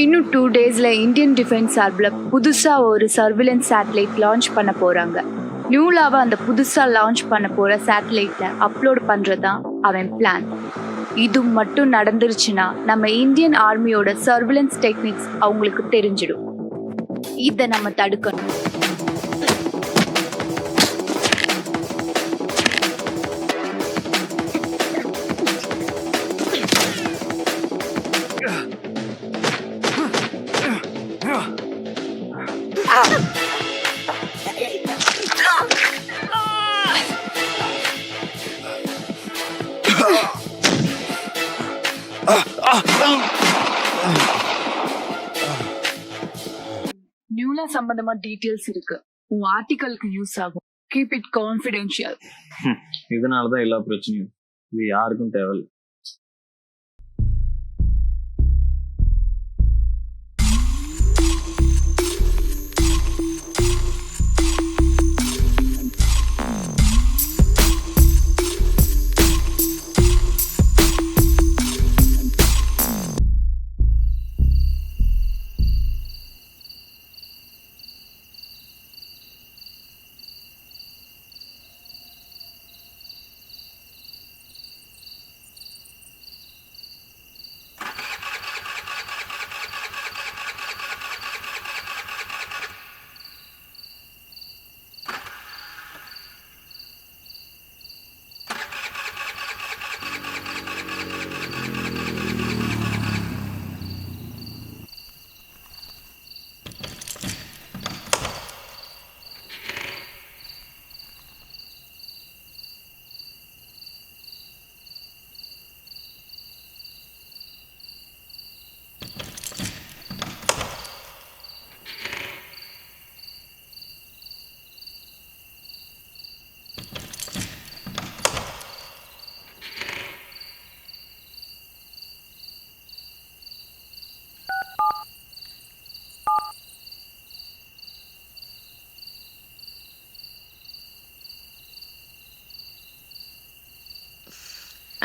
இன்னும் 2 டேஸ்ல Indian defence சார்பில் புதுசா ஒரு சர்விலன்ஸ் சேட்டலைட் லான்ச் பண்ண போறாங்க. நியூலாவை அந்த புதுசா லான்ச் பண்ண போற சேட்டலைட்ல அப்லோட் பண்றதுதான் அவன் பிளான். இது மட்டும் நடந்துருச்சுன்னா நம்ம இந்தியன் ஆர்மியோட சர்விலன்ஸ் டெக்னிக்ஸ் அவங்களுக்கு தெரிஞ்சிடும். இதை நம்ம தடுக்கணும். நியூலா சம்பந்தமா டீடைல்ஸ் இருக்கு. உன் ஆர்டிகலுக்கு யூஸ் ஆகும். Keep it confidential. இதனாலதான் எல்லா பிரச்சனையும். இது யாருக்கும் தேவையில்லை.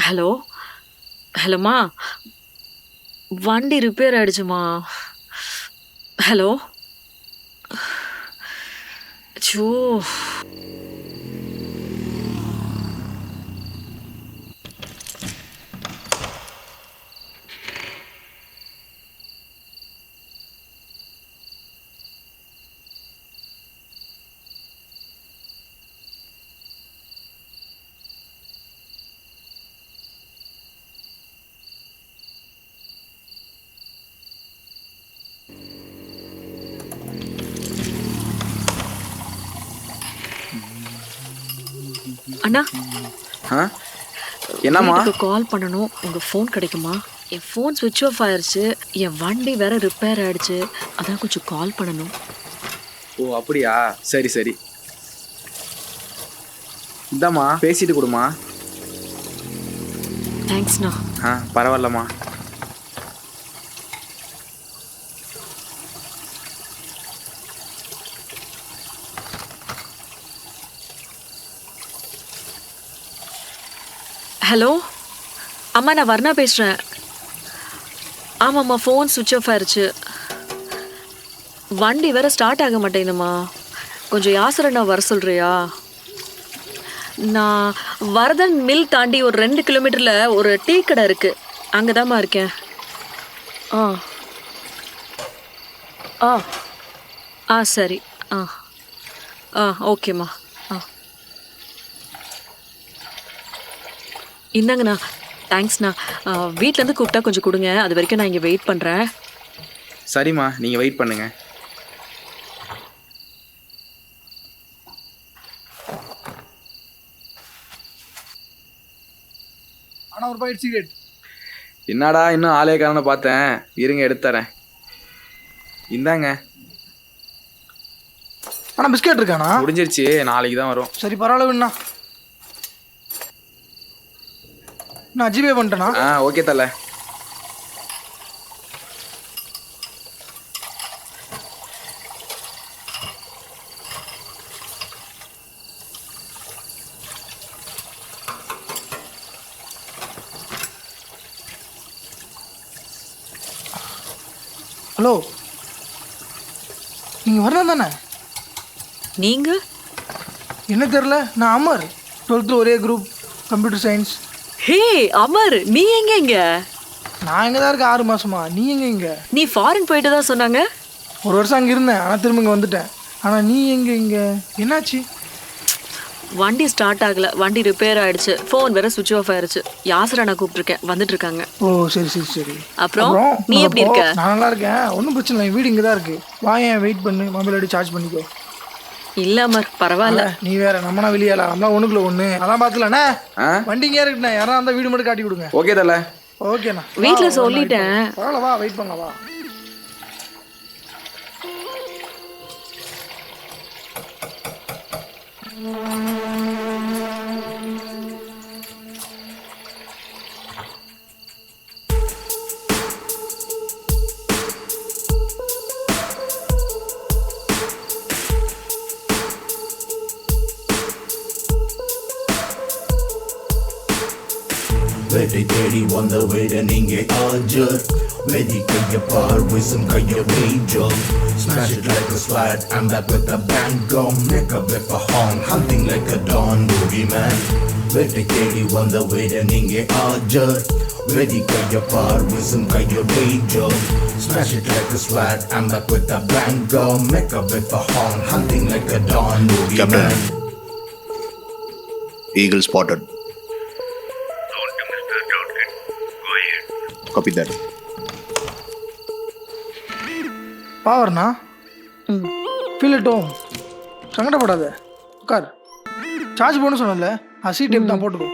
ஹலோ ஹலோம்மா, வண்டி ரிப்பேர் ஆயிடுச்சுமா. ஹலோ, அச்சோ, அண்ணா என்னம்மா? வீட்டுக்கு கால் பண்ணணும். உங்க ஃபோன் கிடைக்குமா? என் ஃபோன் சுவிட்ச் ஆஃப் ஆயிருச்சு. என் வண்டி வேற ரிப்பேர் ஆயிடுச்சு. அதான் கொஞ்சம் கால் பண்ணணும். ஓ அப்படியா, சரி சரி. இந்தாம்மா, பேசிட்டு கொடுமா. தேங்க்ஸ்ண்ணா. பரவாயில்லம்மா. ஹலோ அம்மா, நான் வர்ணா பேசுகிறேன். ஆமாம்மா, ஃபோன் சுவிட்ச் ஆஃப் ஆயிடுச்சு. வண்டி வேற ஸ்டார்ட் ஆக மாட்டேங்குதும்மா. கொஞ்சம் யாசரண்ணா வர சொல்கிறியா? நான் வரதன் மில் தாண்டி ஒரு 2 கிலோமீட்டரில் ஒரு டீ கடை இருக்குது. அங்கே தான்மா இருக்கேன். ஆ ஆ ஆ சரி. ஆ ஆ ஓகேம்மா. இந்தாங்கண்ணா, தேங்க்ஸ்ண்ணா. வீட்டிலேருந்து கூப்பிட்டா கொஞ்சம் கொடுங்க. அது வரைக்கும் நான் இங்கே வெயிட் பண்ணுறேன். சரிம்மா, நீங்கள் வெயிட் பண்ணுங்க. ஆனால் ஒரு பாக்கெட் சிகரெட். என்னடா இன்னும் ஆளே காரண பார்த்தேன். இருங்க, எடுத்துறேன். இந்தாங்க. ஆனால் பிஸ்கெட் இருக்காண்ணா? முடிஞ்சிருச்சு, நாளைக்கு தான் வரும். சரி பரவாயில்லண்ணா. நான் ஜிபே பண்ணிட்டேண்ணா. ஓகே தல. ஹலோ, நீங்கள் வரலாம் தானே? நீங்க என்ன தெரில, நான் அமர், 12th ஒரே குரூப், கம்ப்யூட்டர் சயின்ஸ். ஹே அமர், நீ எங்க இங்க? நான் இங்கே தான் இருக்கேன் 6 மாதமா. நீ எங்கே இங்கே? நீ ஃபாரின் போயிட்டு தான் சொன்னாங்க. 1 வருஷம் அங்கே இருந்தேன், ஆனால் திரும்ப இங்கே வந்துட்டேன். ஆனால் நீ எங்கே இங்கே? என்னாச்சு? வண்டி ஸ்டார்ட் ஆகல, வண்டி ரிப்பேர் ஆயிடுச்சு, ஃபோன் வேற சுவிட்ச் ஆஃப் ஆயிடுச்சு. யாசரா நான் கூப்பிட்டுருக்கேன், வந்துட்டு இருக்காங்க. ஓ சரி சரி சரி. அப்புறம் நீ எப்படி இருக்க? நான் நல்லா இருக்கேன், ஒன்றும் பிரச்சனை இல்லை. வீடு இங்கே தான் இருக்கு. வா, ஏன் வெயிட் பண்ணு, மொபைல் அடி சார்ஜ் பண்ணிக்கோ. இல்ல அமர், பரவாயில்ல. நீ வேற, நம்மனா வெளியால, நம்மளா ஒண்ணுக்குள்ள ஒண்ணு. அதான் பாத்துலண்ணே, வண்டி இங்கே இருக்குண்ணே. யாரா அந்த வீடு மட்டும் காட்டி கொடுங்க. ஓகே தல. ஓகேண்ணா, வீட்டுல சொல்லிட்டேன். பரவாயில்ல, வா வெயிட் பண்ணலாம், வா. வேட்டை தேடி வந்த வேடன் இங்கே ஆஜர் வெதி கைய பார் விசும் கைய major smash it like a swat I'm back with a bang gun make a whip a horn hunting like a dawn boogeyman வேட்டை தேடி வந்த வேடன் இங்கே ஆஜர் வெதி கைய பார் விசும் கைய major smash it like a swat I'm back with a bang gun make a whip a horn hunting like a dawn boogeyman. Eagle spotted. Copy that. பாவர்ண்ணா, feel it home. சங்கடப்படாத, உட்கார். சார்ஜ் போன்னு சொன்னல, சீட் டைப் தான் போட்டுக்கோ.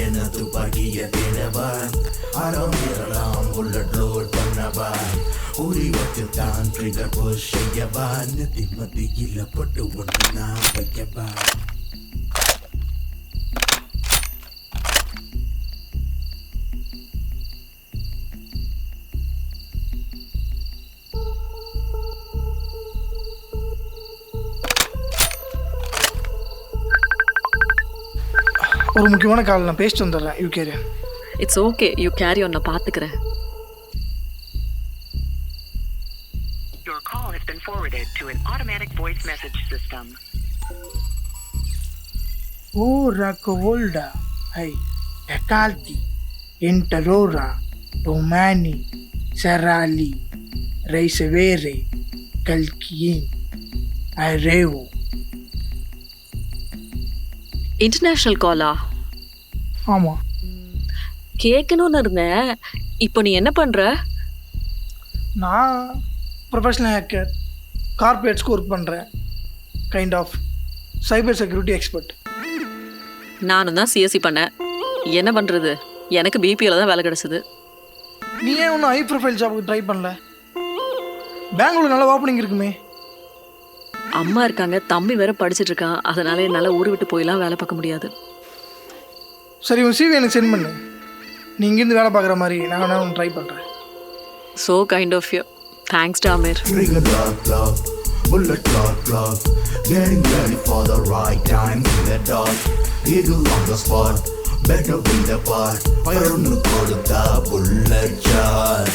என துப்பாக்கிய தேடவன் அறம் ஏறலாம் புல்லட் லோட் பண்ணவன் உரி வச்சுத்தான் ட்ரிகர் புஷ் செய்யவன் மத்தியில் பட்டு ஒன்று நான் வைக்கவன். ஒரு முக்கியமான கால், நான் பேசிட்டு வந்துடுறேன். You carry. It's okay, you carry on, நான் பாத்துக்கிறேன். Your call has been forwarded to an automatic voice message system. ஓ ரக்கோல்டா ஐ எக்கால்டி என்டரோரா டொமானி செராலி ரைசவேரே கல்கியின் அரேவோ. இன்டர்நேஷனல் காலா? ஆமாம், கேட்கணும்னு இருந்தேன். இப்போ நீ என்ன பண்ற? நான் ப்ரொஃபஷனல் ஹேக்கர், கார்பரேட்ஸ்க்கு ஒர்க் பண்ணுறேன். Kind of cyber security expert. நானும் தான் சிஎஸ்சி பண்ணேன். என்ன பண்றது, எனக்கு பிபிஎல் தான் வேலை கிடைச்சது. நீ ஏன் ஒன்றும் ஹை ப்ரொஃபைல் ஜாபுக்கு ட்ரை பண்ணல? பெங்களூர் நல்ல ஓப்பனிங் இருக்குமே. அம்மா இருக்காங்க, தம்பி வேற படிச்சுட்டு இருக்கான், அதனால என்னால் ஊர் விட்டு போயெல்லாம் வேலை பார்க்க முடியாது. சரி, உன் சிவி எனக்கு சென்ட் பண்ணு. நீ இங்கேருந்து வேலை பார்க்குற மாதிரி நான் வேணா ஒன்று ட்ரை பண்ணுறேன். So kind of you. Thanks டாமீர். Trigger love, bullet clock, getting ready for the right time in the dark. Eagle on the spot, better be the part. Fire on the கொடுத்தா bullet shot.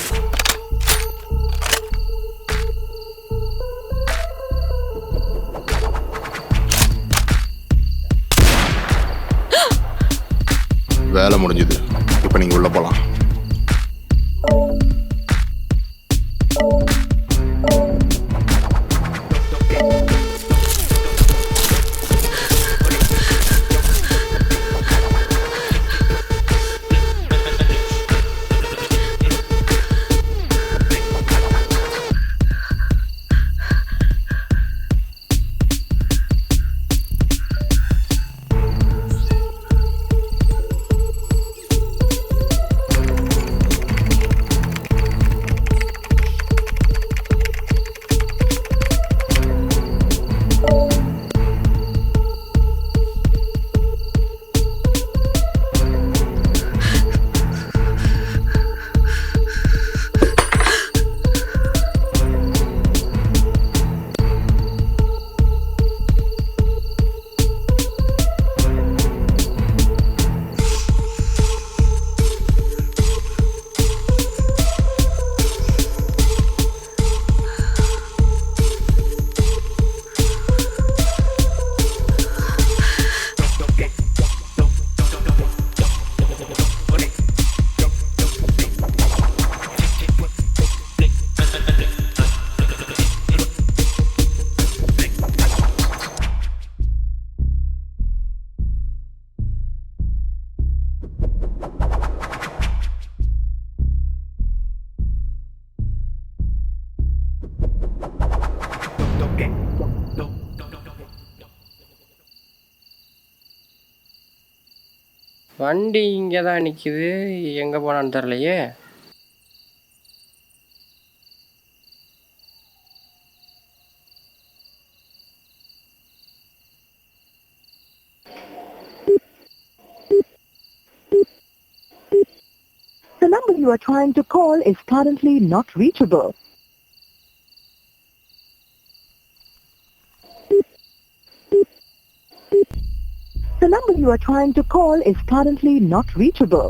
வேலை முடிஞ்சது. இப்போ நீங்க உள்ள போலாம். வண்டி இங்கே தான் நிற்கிது, எங்கே போனான்னு தெரிலையே. The number you are trying to call is currently not reachable. The number you are trying to call is currently not reachable.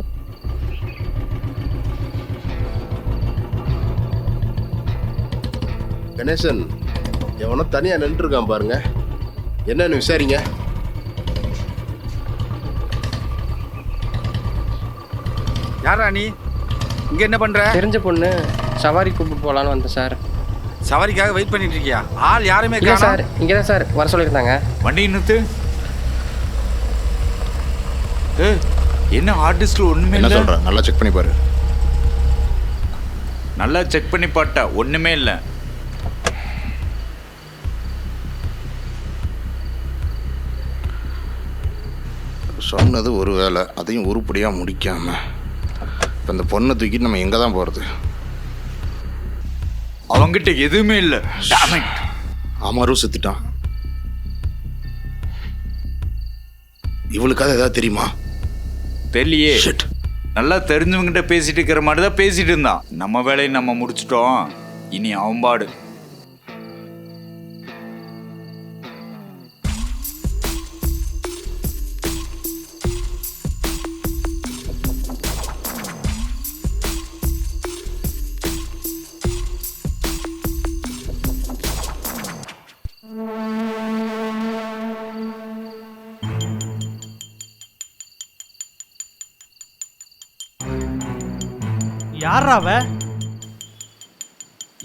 Ganesan எவனோ தனியாக நின்றுருக்கான் பாருங்க, என்னன்னு விசாரிங்க. யாரா நீ இங்க என்ன பண்ற? தெரிஞ்ச பொண்ணு, சவாரி கூப்பிட்டு போகலான்னு வந்தேன் சார். சவாரிக்காக வெயிட் பண்ணிட்டு இருக்கியா? ஆள் யாருமே இல்லை சார், இங்கே தான் சார் வர சொல்லியிருந்தாங்க. வண்டி நிறுத்து. என்ன ஆர்டிஸ்ட்ல ஒண்ணுமே என்ன இல்ல? சொல்ற? நல்லா செக் பண்ணி பாரு. நல்லா செக் பண்ணி பார்த்தா ஒண்ணுமே இல்ல. சொன்னது ஒரு வேலை, அதையும் உருப்படியாக முடிக்காம இப்போ இந்த பொண்ணை தூக்கிட்டு நம்ம எங்கே தான் போகிறது? அவங்கிட்ட எதுவுமே இல்ல. அமரும் செத்துட்டான். இவளுக்காக ஏதாவது தெரியுமா? தெரியலையே. நல்லா தெரிஞ்சவங்கிட்ட பேசிட்டு இருக்கிற மாதிரி தான் பேசிட்டு இருந்தான். நம்ம வேலையை நம்ம முடிச்சிட்டோம், இனி அவன்பாடு. யாரா அவ?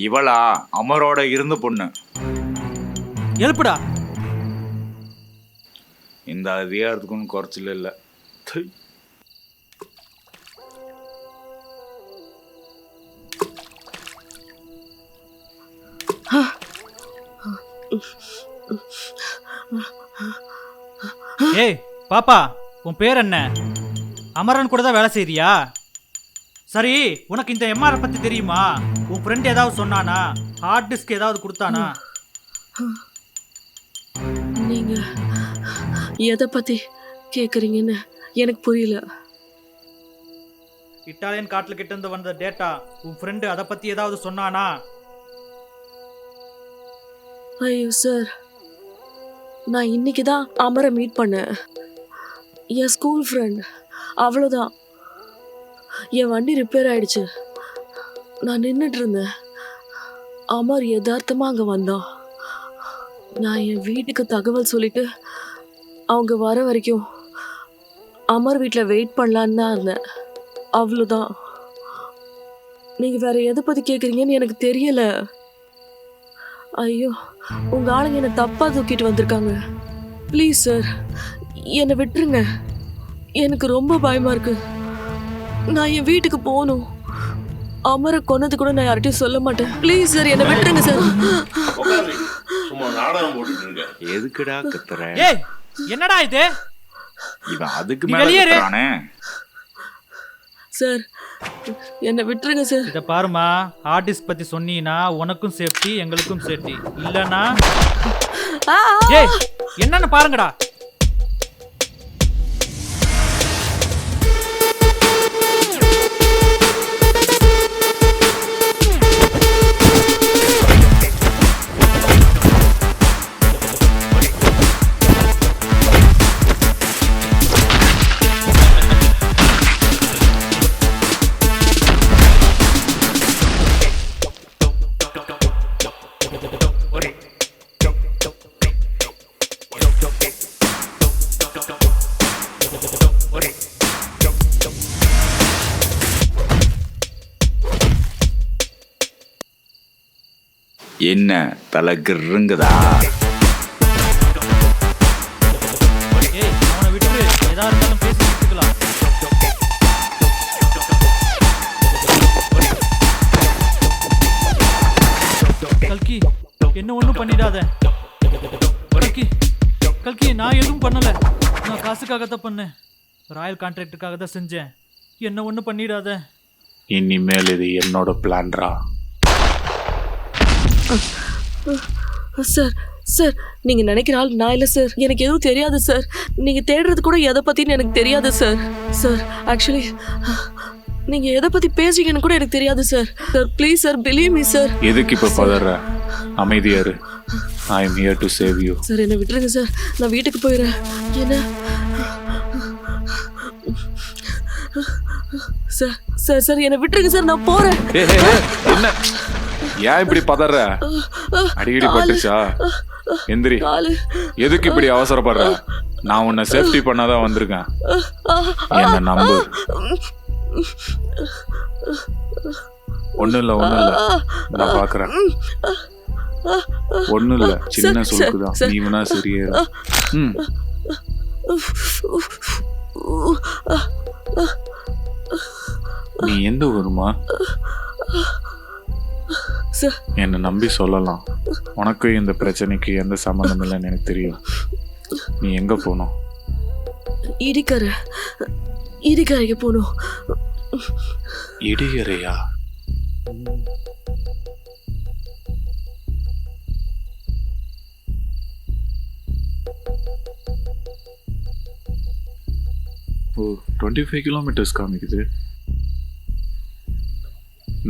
இவளா அமரோட இருந்த பொண்ணு. எழுப்புடா. இந்த அதிகாரத்துக்கும் குறைச்சல இல்லை. ஏய் பாப்பா, உன் பேர் என்ன? அமரன் கூட தான் வேலை செய்றியா? சரி, உனக்கு இந்த எம்ஆர் பத்தி தெரியுமா? உன் ஃப்ரெண்ட் ஏதாவது சொன்னானா? ஹார்ட் டிஸ்க் ஏதாவது கொடுத்தானா? நீங்க எதை பத்தி கேக்குறீங்கன்னு எனக்கு புரியல. இட்டாலியன் காட்டுல கிட்ட இருந்து வந்த டேட்டா, உன் ஃப்ரெண்டு அதை பத்தி ஏதாவது சொன்னானா? ஐயோ சார், நான் இன்னைக்கு தான் அமரை மீட் பண்ணேன். என் ஸ்கூல் ஃப்ரெண்ட், அவ்வளோதான். என் வண்டி ரிப்பேர் ஆயிடுச்சு. நான் நின்றுட்டு இருந்தேன். அமர் யதார்த்தமா அங்கே வந்தான். நான் என் வீட்டுக்கு தகவல் சொல்லிட்டு அவங்க வர வரைக்கும் அமர் வீட்டில் வெயிட் பண்ணலான்னு தான் இருந்தேன். அவ்வளோதான். நீங்கள் வேற எதை பற்றி கேட்குறீங்கன்னு எனக்கு தெரியல. ஐயோ, உங்கள் ஆளுங்க என்னை தப்பாக தூக்கிட்டு வந்திருக்காங்க. ப்ளீஸ் சார், என்னை விட்டுருங்க. எனக்கு ரொம்ப பயமாக இருக்கு. நான் என் வீட்டுக்கு போகணும். அமரை கொன்னது கூட நான் யார்கிட்டயும் சொல்ல மாட்டேன். ப்ளீஸ் சார், என்னை விட்டுருங்க சார். சும்மா நாடகம் போட்டுட்டு இருக்க. எதுக்குடா கத்துற? ஏய், என்னடா இது? இவன் அதுக்கு மேல கத்துறானே. சார், என்னை விட்டுருங்க சார். இதை பாருமா, ஆர்டிஸ்ட் பத்தி சொன்னீங்கன்னா உனக்கும் சேஃப்டி, எங்களுக்கும் சேஃப்டி. இல்லனா ஏய், என்னன்னு பாருங்கடா. என்ன தலை கிருங்குதா? ஏய், அவனை விட்டுரு. ஏதா இருந்தாலும் பேசி முடிச்சுக்கலாம். கல்கி, என்ன ஒண்ணும் பண்ணிடாத. கல்கி கல்கி, நான் எதுவும் பண்ணல. நான் காசுக்காக தான் பண்ணேன். ராயல் கான்ட்ராக்டுக்காக தான் செஞ்சேன். என்ன ஒன்றும் பண்ணிடாத. இனிமேல் இது என்னோட பிளான்ரா. சார் சார், நீங்க நினைக்கிற ஆள் நான் இல்லை சார். எனக்கு எதுவும் தெரியாது சார். நீங்க தேடுறது கூட எதை பத்தின்னு எனக்கு தெரியாது சார். சார் ஆக்சுவலி நீங்க எதை பத்தி பேசுறீங்கன்னு கூட எனக்கு தெரியாது sir. Sir please sir, believe me sir. எதுக்கு இப்ப பதற? அமைதியாரு. I am here to save you. Sir என்னை விட்டுருங்க சார், நான் வீட்டுக்கு போயிடுறேன். என்ன சார் சார் சார் என்னை விட்டுருங்க சார், நான் போறேன். என்ன ஏன் இப்படி பதற? அடிக்கடி பட்டுச்சா? எந்திரி. எதுக்கு இப்படி அவசரப்படுற? நான் உன்னை சேஃப்டி பண்ணாதான் வந்திருக்கேன். என்ன நம்பு. ஒண்ணும் இல்ல நான் பாக்குறேன். ஒண்ணும் இல்ல, சின்ன சுழுக்குதான். நீ வேணா சரியே. நீ எந்த ஊருமா? என்னை நம்பி சொல்லலாம். உனக்கு இந்த பிரச்சனைக்கு எந்த சம்மந்தம் இல்லைன்னு எனக்கு தெரியும். நீ எங்க போகணும்? இடிக்கரைக்கு போகணும். இடிகரையா? ஓ, 25 கிலோமீட்டர்ஸ் காமிக்குது.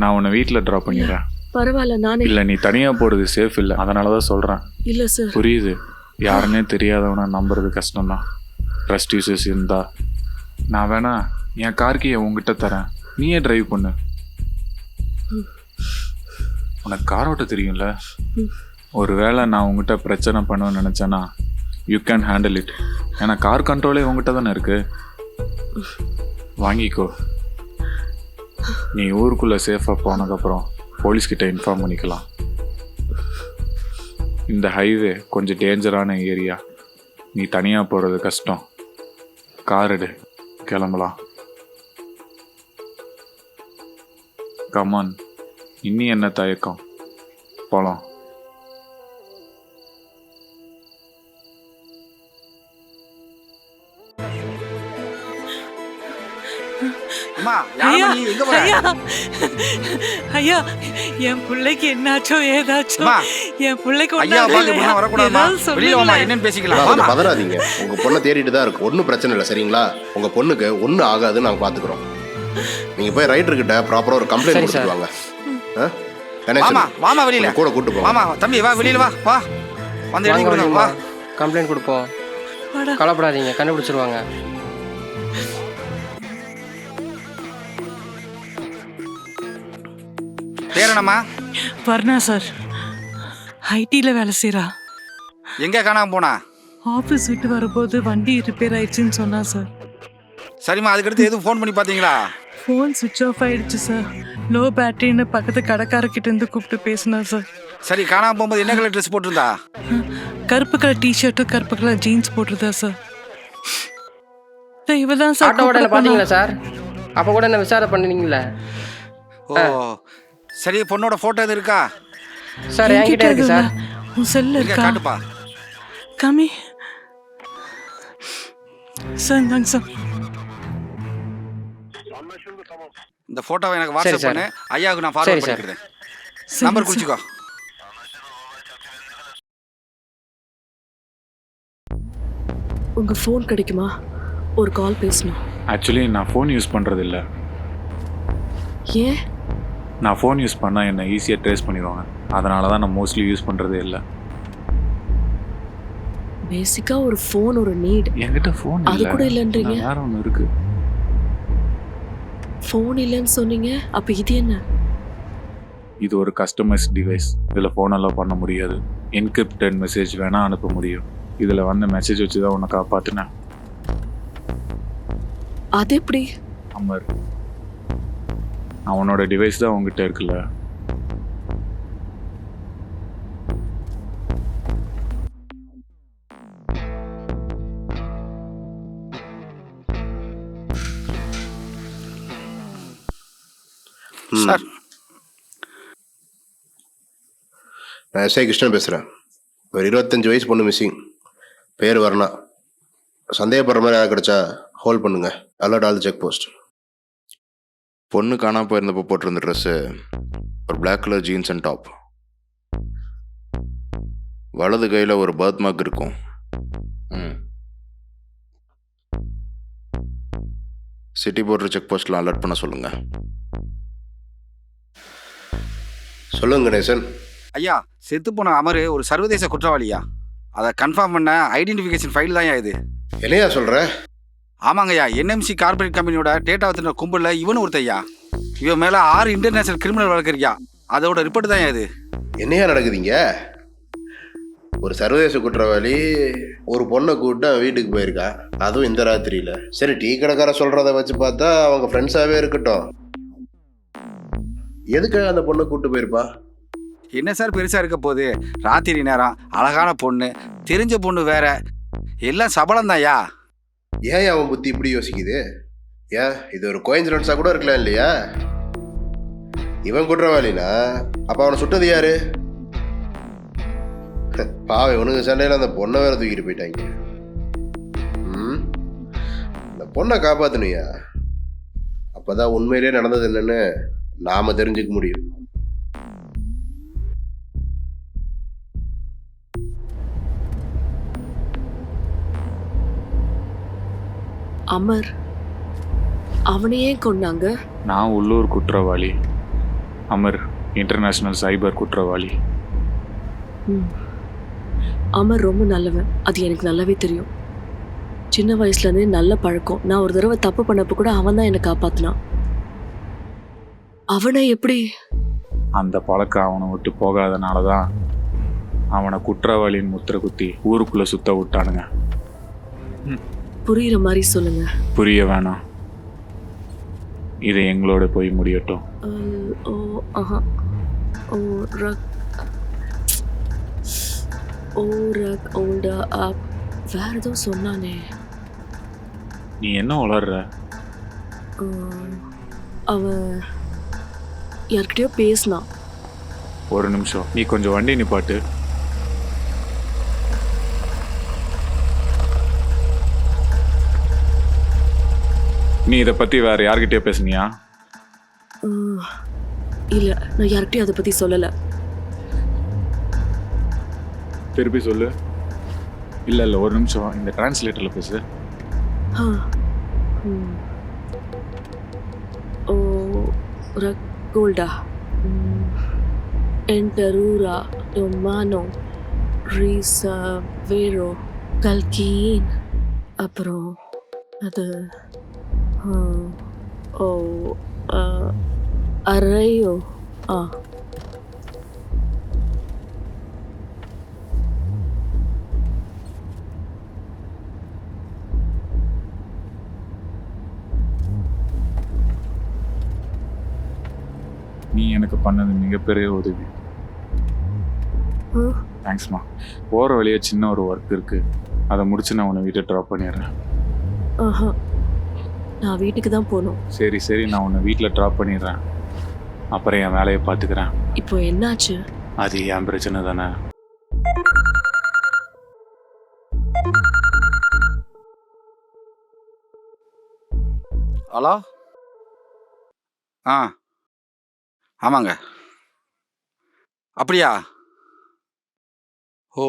நான் உன்னை வீட்டில் ட்ராப் பண்ணிடுறேன். பரவாயில்ல, நானே. இல்லை, நீ தனியாக போகிறது சேஃப் இல்லை. அதனால தான் சொல்கிறேன். இல்லை சார். புரியுது. யாருன்னே தெரியாதவனை நம்புறது கஷ்டம்தான். ட்ரஸ்ட் யூசர்ஸ் இருந்தா நான் வேணா என் கார்க்கு உங்ககிட்ட தரேன். நீயே டிரைவ் பண்ணு. உனக்கு கார் ஓட்ட தெரியும்ல? ஒரு வேளை நான் உங்ககிட்ட பிரச்சனை பண்ணுவேன்னு நினச்சேன்னா யூ கேன் ஹேண்டில் இட். ஏன்னா கார் கண்ட்ரோலே உங்ககிட்ட தானே இருக்கு. வாங்கிக்கோ. நீ ஊருக்குள்ளே சேஃபாக போனதுக்கப்புறம் போலீஸ்கிட்ட இன்ஃபார்ம் பண்ணிக்கலாம். இந்த ஹைவே கொஞ்சம் டேஞ்சரான ஏரியா. நீ தனியாக போகிறது கஷ்டம். கார் எடு, கிளம்பலாம். கமான், இன்னி என்ன தயக்கம்? போகலாம். ஐயா, என் பிள்ளைக்கு என்னாச்சோ ஏதாச்சோ, என் பிள்ளைக்கு பதறாதீங்க. உங்க பொண்ணை தேடிட்டு தான் இருக்கு. ஒன்றும் பிரச்சனை இல்லை, சரிங்களா? உங்க பொண்ணுக்கு ஒன்றும் ஆகாதுன்னு நாங்கள் பார்த்துக்குறோம். நீங்க போய் ரைட்டர்கிட்ட ப்ராப்பரா ஒரு கம்ப்ளைண்ட் கொடுத்துருவாங்க. கூட கூட்டு போங்க. தம்பி வா, வெளியில வா வா, வந்து எழுதி கொடுங்க. வா, கம்ப்ளைண்ட் கொடுப்போம். கவலைப்படாதீங்க, கண்டுபிடிச்சிருவாங்க. பேர் என்னம்மா? வர்ணா சார். ஐடியில் வேலை செய்கிறா. எங்கே காணாம போனா? ஆஃபீஸ் விட்டு வரும்போது வண்டி ரிப்பேர் ஆயிடுச்சுன்னு சொன்னா சார். சரிம்மா, அதுக்கடுத்து எதுவும் ஃபோன் பண்ணி பார்த்தீங்களா? ஃபோன் சுவிட்ச் ஆஃப் ஆயிடுச்சு சார். லோ பேட்டரின்னு பக்கத்து கடைக்காரர்கிட்ட இருந்து கூப்பிட்டு பேசினா சார். சரி, காணாம போகும்போது என்ன கலர் ட்ரெஸ் போட்டிருந்தா? கருப்பு கலர் டிஷர்ட்டும் கருப்பு கலர் ஜீன்ஸ் போட்டிருந்தா சார். இவ தான் சார். ஆட்டோ ஓடல பார்த்தீங்களா சார்? அப்போ கூட என்ன விசாரணை பண்ணுவீங்களா? ஓ சரி, பொண்ணோட ஃபோட்டோ எது இருக்கா? சார் என்கிட்ட இருக்கு சார். உன் செல்ல இருக்கா? காட்டுப்பா. காமி சார். இந்தாங்க சார். இந்த ஃபோட்டோவை எனக்கு வாட்ஸ்அப் பண்ணு. ஐயாவுக்கு நான் ஃபார்வர்ட் பண்ணிக்கிறேன். நம்பர் குறிச்சிக்கோ. உங்க ஃபோன் கிடைக்குமா? ஒரு கால் பேசணும். ஆக்சுவலி நான் ஃபோன் யூஸ் பண்ணுறது இல்லை. ஏன்? நான் ஃபோன் யூஸ் பண்ணால் என்னை ஈஸியாக ட்ரேஸ் பண்ணிடுவாங்க. அதனால தான் நான் மோஸ்ட்லி யூஸ் பண்ணுறதே இல்லை. பேசிக்காக ஒரு ஃபோன் ஒரு நீட். என்கிட்ட ஃபோன் அது கூட இல்லைன்றீங்க. வேற ஒன்று இருக்கு. ஃபோன் இல்லைன்னு சொன்னீங்க. அப்போ இது என்ன? இது ஒரு கஸ்டமைஸ் டிவைஸ். இதில் ஃபோனெல்லாம் பண்ண முடியாது. என்கிரிப்டட் மெசேஜ் வேணால் அனுப்ப முடியும். இதில் வந்த மெசேஜ் வச்சு தான் உன்னை காப்பாற்றினேன். அது எப்படி? அமர், அவனோட டிவைஸ் தான் உங்ககிட்ட இருக்குல்ல. சார், நான் எஸ்ஐ கிருஷ்ணன் பேசுகிறேன். ஒரு 25 வயசு பொண்ணு மிஸ்ஸிங். பேர் வர்ணா. சந்தேகப்படுற மாதிரி யாராவது கிடைச்சா ஹோல்ட் பண்ணுங்க. Alert all check post. பொண்ணு காணாம போயிருந்தப்போ போட்டிருந்த ட்ரெஸ்ஸு ஒரு black colour jeans and top. வலது கையில் ஒரு பர்த் மார்க் இருக்கும். சிட்டி போர்டர் செக் போஸ்ட்லாம் அலர்ட் பண்ண சொல்லுங்க. சொல்லுங்க கணேசன். ஐயா, செத்து போன அமர் ஒரு சர்வதேச குற்றவாளியா? அதை கன்ஃபார்ம் பண்ண ஐடென்டிஃபிகேஷன் ஃபைல் தான் இது. என்னையா சொல்ற? ஆமாங்கய்யா, என்எம்சி கார்பரேட் கம்பெனியோட டேட்டா வச்சுருந்த கும்பலில் இவனு ஒருத்தையா. இவன் மேலே 6 இன்டர்நேஷனல் கிரிமினல் வழக்கறியா. அதோட ரிப்போர்ட் தான் இது. என்னையா நடக்குதுங்க? ஒரு சர்வதேச குற்றவாளி ஒரு பொண்ணை கூப்பிட்டு அவன் வீட்டுக்கு போயிருக்கான், அதுவும் இந்த ராத்திரியில். சரி, டீ கடைக்கார சொல்கிறத வச்சு பார்த்தா அவங்க ஃப்ரெண்ட்ஸாகவே இருக்கட்டும். எதுக்காக அந்த பொண்ணை கூப்பிட்டு போயிருப்பா? என்ன சார் பெருசாக இருக்க போகுது? ராத்திரி நேரம், அழகான பொண்ணு, தெரிஞ்ச பொண்ணு வேற, எல்லாம் சபலம் தான்யா. ஏன் அவன் புத்தி இப்படி யோசிக்குது? ஏன் இது ஒரு கோயின்சிடன்ஸாக கூட இருக்கலாம் இல்லையா? இவன் குற்றவாளினா அப்போ அவனை சுட்டது யாரு? பாவம், இவனுக்கு சண்டையில் அந்த பொண்ணை வேற தூக்கிட்டு போயிட்டாங்க. இந்த பொண்ணை காப்பாற்றணுயா. அப்போதான் உண்மையிலே நடந்தது என்னன்னு நாம தெரிஞ்சுக்க முடியும். அமர் அவனையே கொன்னாங்க. நான் உள்ளூர் குற்றவாளி, அமர் இன்டர்நேஷ்னல் சைபர் குற்றவாளி. அமர் ரொம்ப நல்லவன், அது எனக்கு நல்லாவே தெரியும். சின்ன வயசுலேருந்தே நல்ல பழக்கம். நான் ஒரு தடவை தப்பு பண்ணப்போ கூட அவன் தான் என்னை காப்பாற்றினான். அவனை எப்படி? அந்த பழக்கம் அவனை விட்டு போகாதனால தான் அவனை குற்றவாளியின் முத்திரை குத்தி ஊருக்குள்ளே சுத்த விட்டானுங்க. புரியுற மாதிரி சொல்லுங்க. புரிய வேணாம், இது எங்களோட போய் முடியட்டும். வேற ஏதோ சொன்னானே. நீ என்ன வளர்ற? அவன் யார்கிட்டயோ பேசினான். ஒரு நிமிஷம், நீ கொஞ்சம் வண்டி நிப்பாட்டு. நீ இதை பற்றி வேற யார்கிட்டயோ பேசுனியா? இல்லை, நான் யார்கிட்டயும் அதை பற்றி சொல்லலை. திருப்பி சொல்லு. இல்லை இல்லை, ஒரு நிமிஷம், இந்த டிரான்ஸ்லேட்டரில் பேசு. Raccolta Enterura Romano Risavero Calquin. அப்புறம் அது அரையோ. நீ எனக்கு பண்ணது மிகப்பெரிய உதவி. தேங்க்ஸ்மா. போகிற வழியே சின்ன ஒரு ஒர்க் இருக்கு, அதை முடிச்சு நான் உன்னை வீட்டை ட்ராப் பண்ணிடுறேன். நான் வீட்டுக்கு தான் போகணும். சரி சரி, நான் உன்னை வீட்டில் ட்ராப் பண்ணிடுறேன். அப்புறம் என் வேலையை பார்த்துக்கிறேன். இப்போ என்னாச்சு? அது என் பிரச்சனை தானே. ஹலோ. ஆமாங்க. அப்படியா? ஓ,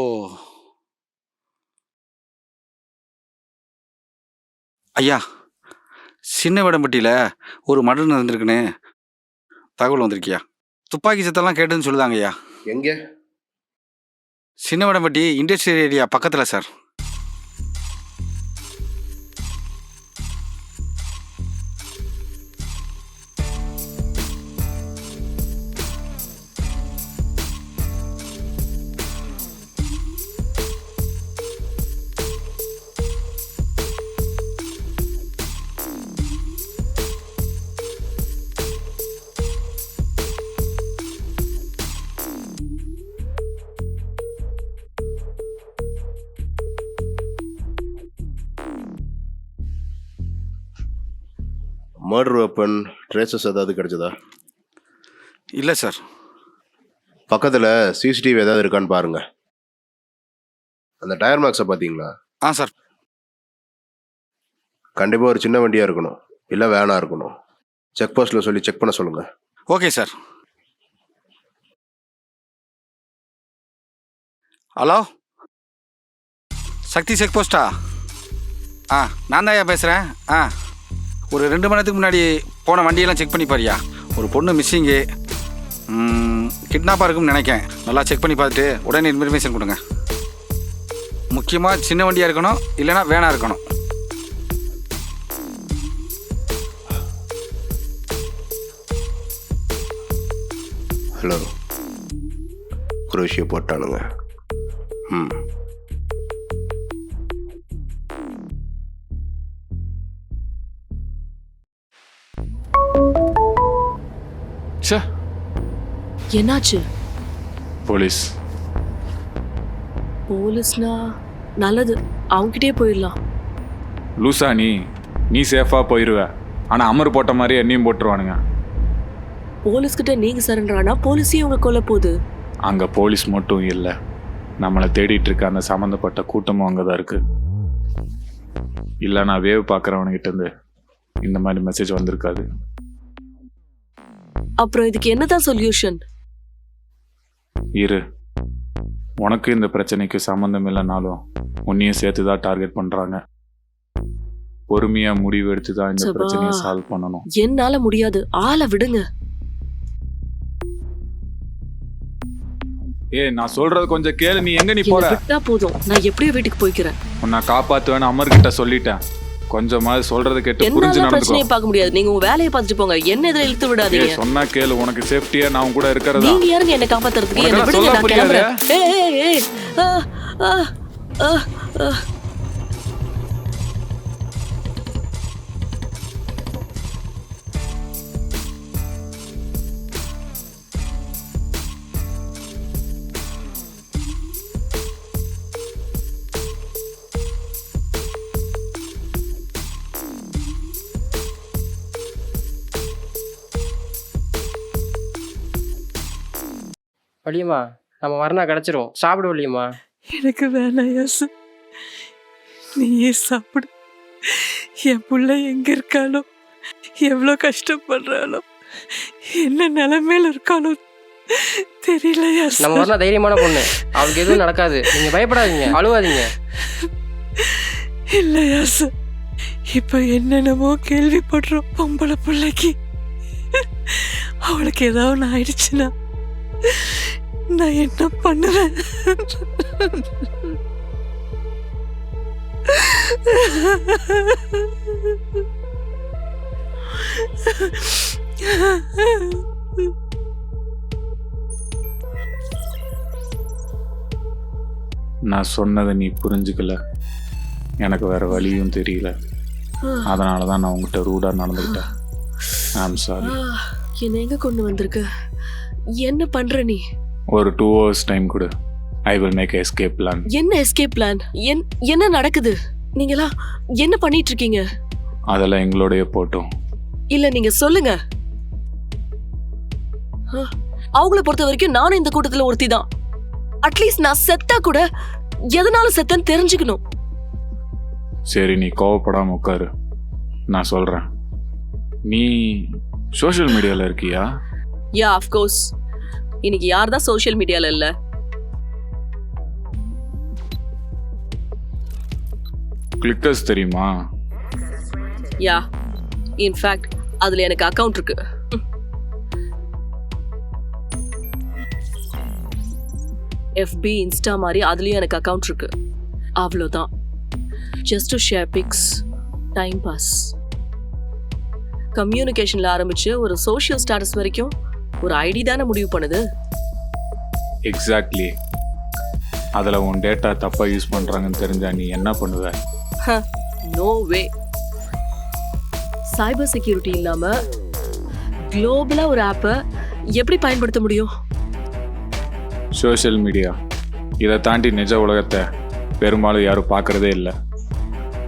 ஐயா, சின்ன வேடம்பட்டியில் ஒரு மர்டர் நடந்திருக்குன்னு தகவல் வந்திருக்கியா? துப்பாக்கி சத்தெல்லாம் கேட்டுன்னு சொல்லுதாங்க ஐயா. எங்கே? சின்ன வேடம்பட்டி இண்டஸ்ட்ரியல் ஏரியா பக்கத்தில் சார். மர்டர் வெப்பன் ட்ரேசஸ் ஏதாவது கிடைச்சதா? இல்லை சார். பக்கத்தில் சிசிடிவி ஏதாவது இருக்கான்னு பாருங்கள். அந்த டயர் மார்க்ஸை பார்த்தீங்களா? ஆ சார். கண்டிப்பாக ஒரு சின்ன வண்டியாக இருக்கணும், இல்லை வேனாக இருக்கணும். செக் போஸ்ட்டில் சொல்லி செக் பண்ண சொல்லுங்கள். Okay sir. ஹலோ, சக்தி செக் போஸ்ட்டா? ஆ, நான் தான் பேசுகிறேன். ஆ, ஒரு 2 மணி நேரத்துக்கு முன்னாடி போன வண்டியெல்லாம் செக் பண்ணி பாரியா. ஒரு பொண்ணு மிஸ்ஸிங்கு, கிட்னாப்பாக இருக்கும்னு நினைக்கேன். நல்லா செக் பண்ணி பார்த்துட்டு உடனே இன்ஃபர்மேஷன் கொடுங்க. முக்கியமாக சின்ன வண்டியாக இருக்கணும், இல்லைனா வேனாக இருக்கணும். ஹலோ, ஒரு விஷயம் போட்டானுங்க. ஷே, என்னாச்சு? போலீஸ். போலீஸ்னா நல்லது, அவங்ககிட்டயே போயிடலாம். லூசா நீ சேஃபாக போயிடுவ. ஆனால் அமர் போட்ட மாதிரி என்னையும் போட்டுருவானுங்க. போலீஸ்கிட்ட நீங்க சரண்டர் ஆனா போலீஸையும் உங்க கொல்ல போகுது. அங்கே போலீஸ் மட்டும் இல்லை, நம்மளை தேடிட்டு இருக்க அந்த சம்மந்தப்பட்ட கூட்டமும் அங்கே தான் இருக்கு. இல்லை, நான் வேவ் பார்க்குறவனுக்கிட்ட இருந்து இந்த மாதிரி மெசேஜ் வந்திருக்காது. அப்புறம் இதுக்கு என்னதான் சொல்யூஷன்? இரு, உனக்கு இந்த பிரச்சனைக்கு சம்மந்தம் இல்லைனாலும் உன்னையும் சேர்த்து தான் டார்கெட் பண்ணுறாங்க. பொறுமையாக முடிவு எடுத்து தான் இந்த பிரச்சனையை சால்வ் பண்ணணும். என்னால முடியாது, ஆளை விடுங்க. நான் சொல்றது கொஞ்சம் கேளு. நீ எங்க நீ போற? விட்டா போதும், நான் எப்படியோ வீட்டுக்கு போய்க்கிறேன். உன்னை காப்பாத்துவேன்னு அமர்கிட்ட சொல்லிட்டேன். கொஞ்சமாவது சொல்றது கேட்டு புரிஞ்சு என்ன பிரச்சனையை நடந்துக்கோ. பார்க்க முடியாது, நீங்க உங்க வேலையை பார்த்துட்டு போங்க. என்ன இதுல இழுத்து விடாதீங்க. சொன்னா கேளு, உனக்கு சேஃப்டியா நான் உன் கூட இருக்கிறதா. நீங்க யாருங்க என்ன காப்பாத்துறதுக்கு? என்ன விடுங்க, நான் கிளம்புறேன். ஏய் ஆ ஆ ஆ ஆ. வழியுமா, நம்ம மறுநாள் கிடச்சிரும். சாப்பிட வழியுமா? எனக்கு வேணாம் யாசு, நீயே சாப்பிடு. என் புள்ள எங்க இருக்காளோ, எவ்வளோ கஷ்டப்படுறாளோ, என்ன நிலைமையில இருக்காளோ தெரியல யாசு. நம்ம மறுநாள் தைரியமான பொண்ணு, அவளுக்கு எதுவும் நடக்காது. நீங்க பயப்படாதீங்க, அழுவாதீங்க. இல்ல யாசு, இப்ப என்னென்னமோ கேள்விப்படுறோம். பொம்பளை பிள்ளைக்கு அவளுக்கு ஏதாவது ஆயிடுச்சுன்னா நான் என்ன பண்ணுவேன்? நான் சொன்னதை நீ புரிஞ்சுக்கல, எனக்கு வேற வழியும் தெரியல. அதனால தான் நான் உங்ககிட்ட ரூடா நடந்துக்கிட்டேன். I'm sorry. என்ன எங்க கொண்டு வந்திருக்க? என்ன பண்ற நீ? ஒரு 2 hours டைம் கொடு. I will make escape plan. என்ன எஸ்கேப் பிளான்? என்ன நடக்குது? நீங்களா என்ன பண்ணிட்டு இருக்கீங்க? அதெல்லாம் எங்களுடைய போட்டோம். இல்ல நீங்க சொல்லுங்க. அவங்கள பொறுத்த வரைக்கும் நானும் இந்த கூட்டத்துல ஒருத்தி தான். அட்லீஸ்ட் நான் செத்தா கூட எதனால செத்தேன்னு தெரிஞ்சுக்கணும். சரி, நீ கோவப்படாம உட்காரு, நான் சொல்றேன். நீ சோஷியல் மீடியால இருக்கியா? யா, ஆஃப் கோர்ஸ். இன்னைக்கு யார் தான் சோஷியல் மீடியால இல்ல? கிளிக்கர்ஸ் தெரியுமா? யா, இன்ஃபேக்ட் அதுல எனக்கு அக்கவுண்ட் இருக்கு. FB, இன்ஸ்டா மாதிரி அதுலயும் எனக்கு அக்கவுண்ட் இருக்கு. அவ்வளோதான். Just to share pics, time pass. கம்யூனிகேஷன்ல ஆரம்பிச்சு ஒரு சோஷியல் ஸ்டேட்டஸ் வரைக்கும் ஒரு ஐடி தானே முடிவு பண்ணுது. எக்ஸாக்ட்லி. அதுல உன் டேட்டா தப்பா யூஸ் பண்றாங்கன்னு தெரிஞ்சா நீ என்ன பண்ணுவ? நோ வே. சைபர் செக்யூரிட்டி இல்லாம குளோபலா ஒரு ஆப்பை எப்படி பயன்படுத்த முடியும்? சோஷியல் மீடியா இதை தாண்டி நிஜ உலகத்தை பெரும்பாலும் யாரும் பார்க்கறதே இல்லை.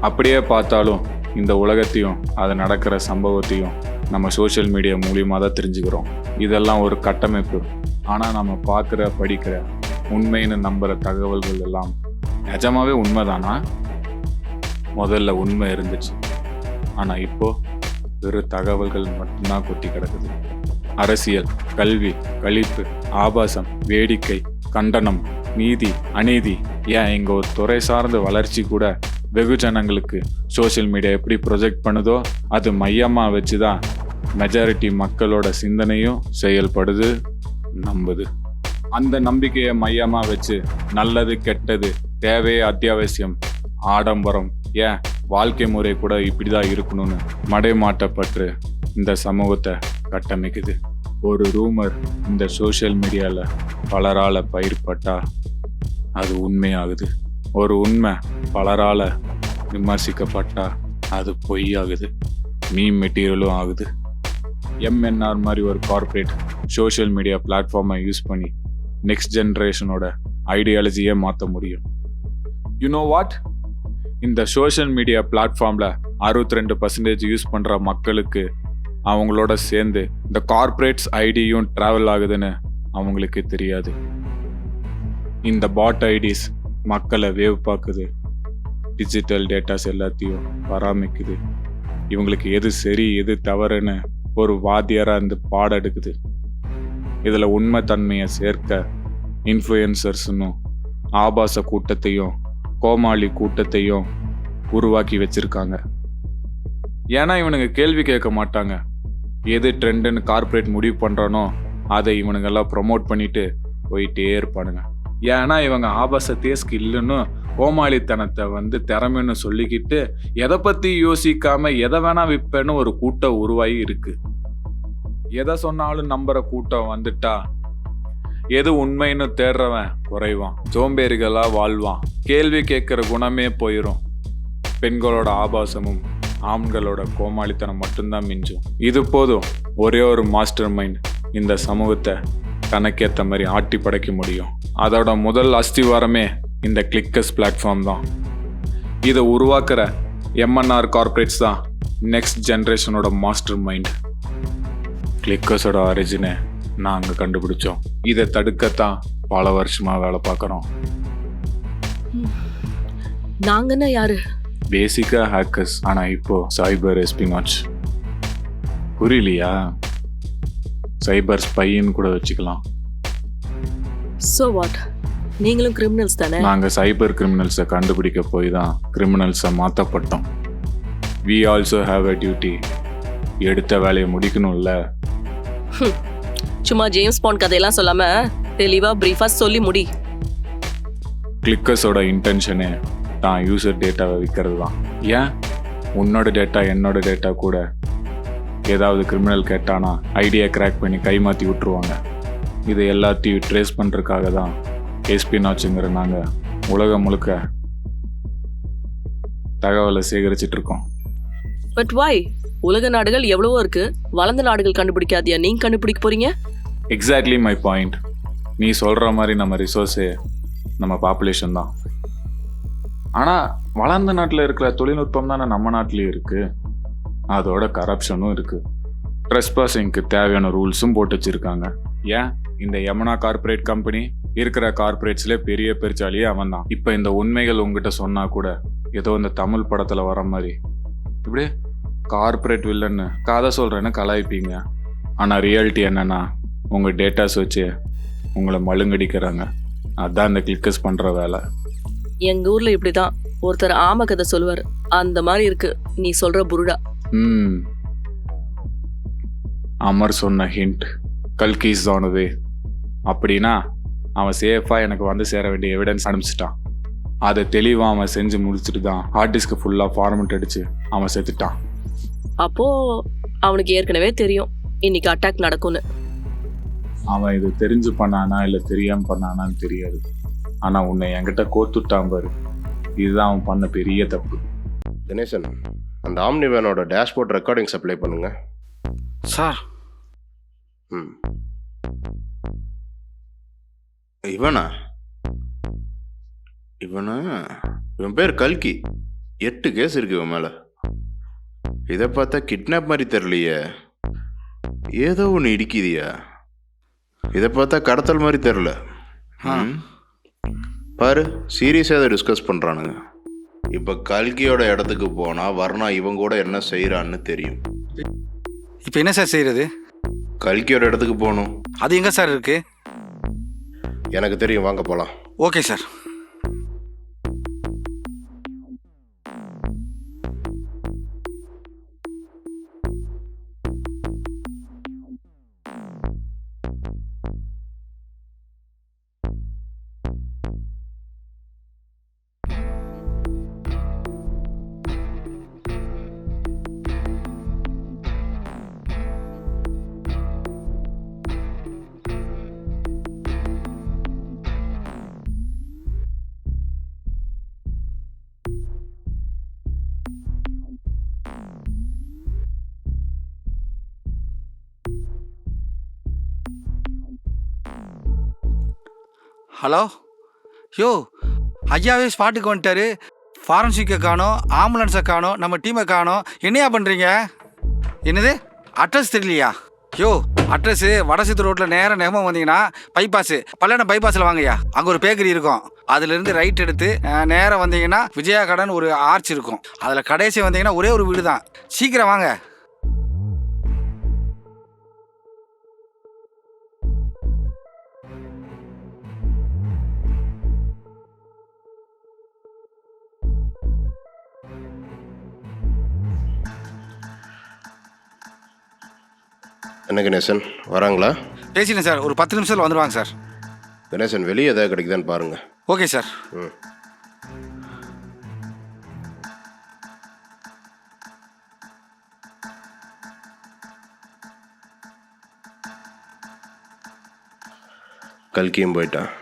அப்படியே பார்த்தாலும் இந்த உலகத்தையும் அது நடக்கிற சம்பவத்தையும் நம்ம சோஷியல் மீடியா மூலியமாக தான் தெரிஞ்சுக்கிறோம். இதெல்லாம் ஒரு கட்டமைப்பு. ஆனால் நம்ம பார்க்குற படிக்கிற உண்மைன்னு நம்புகிற தகவல்கள் எல்லாம் நிஜமாவே உண்மைதானா? முதல்ல உண்மை இருந்துச்சு, ஆனால் இப்போ வெறும் தகவல்கள் மட்டும்தான் கொட்டி கிடக்குது. அரசியல், கல்வி, கழிப்பு, ஆபாசம், வேடிக்கை, கண்டனம், நீதி, அநீதி, ஏன் இங்கே ஒரு துறை சார்ந்த வளர்ச்சி கூட வெகுஜனங்களுக்கு சோஷியல் மீடியா எப்படி ப்ரொஜெக்ட் பண்ணுதோ அது மையமாக வச்சு தான் மெஜாரிட்டி மக்களோட சிந்தனையும் செயல்படுது, நம்புது. அந்த நம்பிக்கையை மையமாக வச்சு நல்லது கெட்டது, தேவை அத்தியாவசியம், ஆடம்பரம், ஏன் வாழ்க்கை முறை கூட இப்படிதான் இருக்கணும்னு மடைமாட்டப்பட்டு இந்த சமூகத்தை கட்டமைக்குது. ஒரு ரூமர் இந்த சோஷியல் மீடியாவில் பலரால் பயிர்பட்டா அது உண்மையாகுது. ஒரு உண்மை பலரால் விமர்சிக்கப்பட்டா அது பொய்யாகுது, மீம் மெட்டீரியலும் ஆகுது. எம்என்ஆர் மாதிரி ஒரு கார்ப்பரேட் சோஷியல் மீடியா பிளாட்ஃபார்மை யூஸ் பண்ணி நெக்ஸ்ட் ஜென்ரேஷனோட ஐடியாலஜியே மாற்ற முடியும். You know what? இந்த சோஷியல் மீடியா பிளாட்ஃபார்மில் 62% யூஸ் பண்ணுற மக்களுக்கு அவங்களோட சேர்ந்து இந்த கார்ப்பரேட்ஸ் ஐடியும் ட்ராவல் ஆகுதுன்னு அவங்களுக்கு தெரியாது. இந்த பாட் ஐடிஸ் மக்களை வேவ் பார்க்குது, டிஜிட்டல் டேட்டாஸ் எல்லாத்தையும் பராமரிக்குது, இவங்களுக்கு எது சரி எது தவறுன்னு ஒரு வாத்தியாராக இருந்து பாடம் எடுக்குது. இதில் உண்மை தன்மையை சேர்க்க இன்ஃப்ளூயன்சர்ஸ்னும் ஆபாச கூட்டத்தையும் கோமாளி கூட்டத்தையும் உருவாக்கி வச்சிருக்காங்க. ஏன்னா இவனுங்க கேள்வி கேட்க மாட்டாங்க. எது ட்ரெண்டுன்னு கார்ப்பரேட் முடிவு பண்ணுறானோ அதை இவனுங்கெல்லாம் ப்ரொமோட் பண்ணிட்டு போயிட்டே இருப்பானுங்க. ஏன்னா இவங்க ஆபாசத்தையே ஸ்கில்லுன்னு கோமாளித்தனத்தை திறமைன்னு சொல்லிக்கிட்டு எதை பற்றி யோசிக்காம எதை வேணா விற்பேன்னு ஒரு கூட்டம் உருவாகி இருக்கு. எதை சொன்னாலும் நம்புற கூட்டம் வந்துட்டா எது உண்மைன்னு தேடுறவன் குறைவான், சோம்பேறிகளா வாழ்வான், கேள்வி கேட்குற குணமே போயிடும். பெண்களோட ஆபாசமும் ஆண்களோட கோமாளித்தனம் மட்டும்தான் மிஞ்சும். இது போதும், ஒரே ஒரு மாஸ்டர் மைண்ட் இந்த சமூகத்தை தனக்கேற்ற மாதிரி ஆட்டி படைக்க முடியும். அதோட முதல் அஸ்திவாரமே இந்த கிளிக்கர்ஸ் பிளாட்ஃபார்ம் தான். இதை உருவாக்குற எம்என்ஆர் கார்ப்பரேட்ஸ் தான் நெக்ஸ்ட் ஜென்ரேஷனோட மாஸ்டர் மைண்ட். கிளிக்கர்ஸோட ஆரிஜினை நாங்கள் கண்டுபிடிச்சோம். இதை தடுக்கத்தான் பல வருஷமாக வேலை பார்க்குறோம். நாங்கன்னா யாரு? பேசிக்காக ஹேக்கர்ஸ், ஆனால் இப்போ சைபர் எஸ்பினாச். புரியலையா? சைபர் ஸ்பைன்னு கூட வச்சுக்கலாம். So what? நீங்களும் கிரிமினல்ஸ் தானே? நாங்கள் சைபர் கிரிமினல்ஸை கண்டுபிடிக்க போய் தான் கிரிமினல்ஸை மாற்றப்பட்டோம். We also have a duty. எடுத்த வேலையை முடிக்கணும்ல. சும்மா ஜேம்ஸ் பாண்ட் கதையெல்லாம் சொல்லாம தெளிவா பிரீஃபா சொல்லி முடி. கிளிக்கர்ஸோட இன்டென்ஷனே தான் யூசர் டேட்டாவை விற்கிறது தான். ஏன் உன்னோட டேட்டா என்னோட டேட்டா கூட ஏதாவது கிரிமினல் கேட்டானா ஐடியா கிராக் பண்ணி கைமாற்றி விட்டுருவாங்க. இதை எல்லாத்தையும் ட்ரேஸ் பண்ணுறதுக்காக தான் எஸ்பினாச்சுங்கிற நாங்கள் உலகம் முழுக்க தகவலை சேகரிச்சிட்டு இருக்கோம். பட் வாய்? உலக நாடுகள் எவ்வளவோ இருக்கு, வளர்ந்த நாடுகள் கண்டுபிடிக்காதியா நீங்க கண்டுபிடிக்க போறீங்க? Exactly my point. நீ சொல்கிற மாதிரி நம்ம ரிசோர்ஸே நம்ம பாப்புலேஷன் தான். ஆனால் வளர்ந்த நாட்டில் இருக்கிற தொழில்நுட்பம் தானே நம்ம நாட்டிலேயே இருக்குது. அதோட கரப்ஷனும் இருக்குது. ட்ரெஸ்பாசிங்க்கு தேவையான ரூல்ஸும் போட்டு வச்சுருக்காங்க. ஏன் இந்த யமுனா கார்ப்பரேட் கம்பெனி இருக்கிற கார்ப்பரேட்ஸ்லேயே பெரிய பெருச்சாலியே அவன் தான். இப்போ இந்த உண்மைகள் உங்ககிட்ட சொன்னால் கூட ஏதோ இந்த தமிழ் படத்தில் வர மாதிரி இப்படி கார்ப்பரேட் வில்லன்னு கதை சொல்கிறேன்னு கலாய்ப்பீங்க. ஆனால் ரியாலிட்டி என்னென்னா உங்கள் டேட்டாஸ் வச்சு உங்களை மழுங்கடிக்கிறாங்க. அதுதான் இந்த கிளிக்கர்ஸ் பண்ணுற வேலை. எங்கள் ஊரில் இப்படி தான் ஒருத்தர் ஆம கதை சொல்லுவார். அந்த மாதிரி இருக்கு நீ சொல்கிற புருடா. அமர் சொன்ன ஹிண்ட் கல்கீஸ் ஆனது அப்படின்னா அவன் சேஃபாக எனக்கு வந்து சேர வேண்டிய எவிடன்ஸ் அனுப்பிச்சிட்டான். அதை தெளிவாக அவன் செஞ்சு முடிச்சுட்டு தான் ஹார்ட் டிஸ்க்கு ஃபுல்லாக ஃபார்மெட் அடிச்சு அவன் செத்துட்டான். அப்போ அவனுக்கு ஏற்கனவே தெரியும் இன்னைக்கு அட்டாக் நடக்கும்னு. அவன் இது தெரிஞ்சு பண்ணானா இல்லை தெரியாமல் பண்ணானான்னு தெரியாது. ஆனால் உன்னை என்கிட்ட கோத்துட்டான் பாரு, இதுதான் அவன் பண்ண பெரிய தப்பு. தினேசன், அந்த ஆம்னி வேனோட டேஷ்போர்ட் ரெக்கார்டிங்ஸ் அப்ளை பண்ணுங்க சார். இவன் பேர் கல்கி. 8 கேஸ் இருக்கு இவன் மேலே. இதை பார்த்தா கிட்னாப் மாதிரி தெரியலையே, ஏதோ ஒன்று இடிக்குதியா. இதை பார்த்தா கடத்தல் மாதிரி தெரில. பாரு சீரியஸாக அதை டிஸ்கஸ் பண்ணுறானுங்க. இப்போ கல்கியோட இடத்துக்கு போனால் வர்ணா இவங்க கூட என்ன செய்கிறான்னு தெரியும். இப்போ என்ன சார் செய்கிறது? கல்கியோட இடத்துக்கு போகணும். அது எங்கே சார் இருக்குது? எனக்கு தெரியும், வாங்க போகலாம். Okay sir. ஹலோ, யோ ஐயாவே ஸ்பாட்டுக்கு வந்துட்டாரு. ஃபாரன்சிக்கை காணோம், ஆம்புலன்ஸை காணோம், நம்ம டீமை காணோம். என்னையா பண்ணுறீங்க? என்னது அட்ரஸ் தெரியலையா? யோ அட்ரஸு வடசித்து ரோட்டில் நேராக நெகமாக வந்தீங்கன்னா பைபாஸு பல்லடம் பைபாஸில் வாங்கய்யா. அங்கே ஒரு பேக்கரி இருக்கும். அதுலேருந்து ரைட் எடுத்து நேராக வந்தீங்கன்னா விஜயா கடன் ஒரு ஆர்ச் இருக்கும். அதில் கடைசி வந்தீங்கன்னா ஒரே ஒரு வீடு தான். சீக்கிரம் வாங்க. என்ன கணேசன் வராங்களா? பேசினேன் சார், ஒரு 10 நிமிஷத்தில் வந்துடுவாங்க சார். கணேசன் வெளியே எதாவது கிடைக்குதான்னு பாருங்கள். Okay sir. கல்கியும் போயிட்டான்.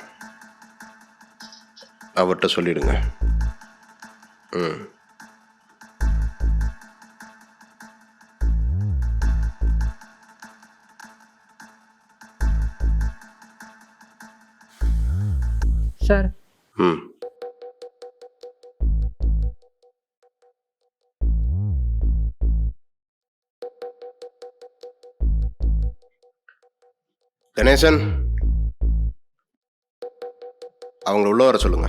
அவர்கிட்ட சொல்லிடுங்க. சார். கணேசன் அவங்கள உள்ள வர சொல்லுங்க.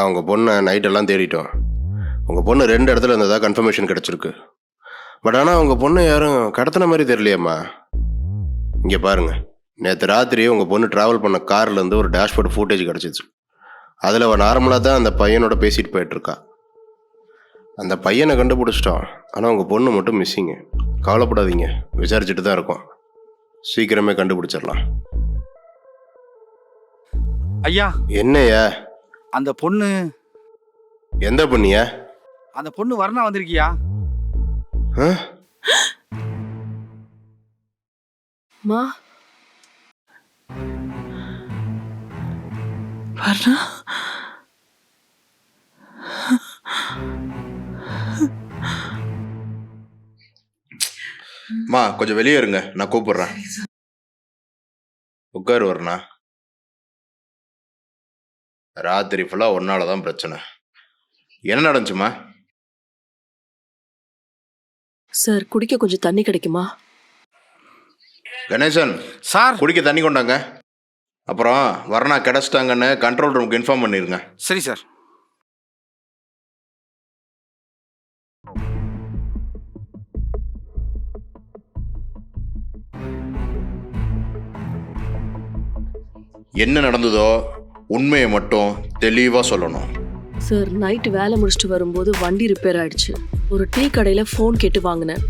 உங்க பொண்ணை நைட்டெல்லாம் தேடிட்டோம். உங்க பொண்ணு 2 இடத்துல இருந்ததா கன்ஃபர்மேஷன் கிடைச்சிருக்கு. பட் ஆனால் உங்கள் பொண்ணு யாரும் கடத்தின மாதிரி தெரியலையம்மா. இங்கே பாருங்க, நேற்று ராத்திரி உங்கள் பொண்ணு ட்ராவல் பண்ண கார்லேருந்து ஒரு டேஷ்போர்ட் ஃபுட்டேஜ் கிடச்சிச்சு. அதில் அவன் நார்மலாக தான் அந்த பையனோட பேசிட்டு போயிட்டுருக்கா. அந்த பையனை கண்டுபிடிச்சிட்டோம். ஆனால் உங்கள் பொண்ணு மட்டும் மிஸ்ஸிங்கு. கவலைப்படாதீங்க, விசாரிச்சுட்டு தான் இருக்கோம். சீக்கிரமே கண்டுபிடிச்சிடலாம். ஐயா. என்னையா? அந்த பொண்ணு. எந்த பொண்ணியா? அந்த பொண்ணு வர்ணா வந்திருக்கியா? மா வர்ணா. மா கொஞ்சம் வெளியே இருங்க, நான் கூப்பிடுறேன். உட்காரு வர்ணா. ராத்திரி ஃபுல்லாக ஒன்னால தான் பிரச்சனை. என்ன நடந்துச்சுமா? சார் குடிக்க கொஞ்சம் தண்ணி கிடைக்குமா? கணேசன் சார், குடிக்க தண்ணி கொண்டாங்க. அப்புறம் வர்ணா கிடச்சிட்டாங்கன்னு கண்ட்ரோல் ரூமுக்கு இன்ஃபார்ம் பண்ணிருங்க. சரி சார். என்ன நடந்ததோ உண்மையை மட்டும் தெளிவாக சொல்லணும். சார் நைட்டு வேலை முடிச்சுட்டு வரும்போது வண்டி ரிப்பேர் ஆயிடுச்சு. ஒரு டீ கடையில் ஃபோன் கேட்டு வாங்கினேன்.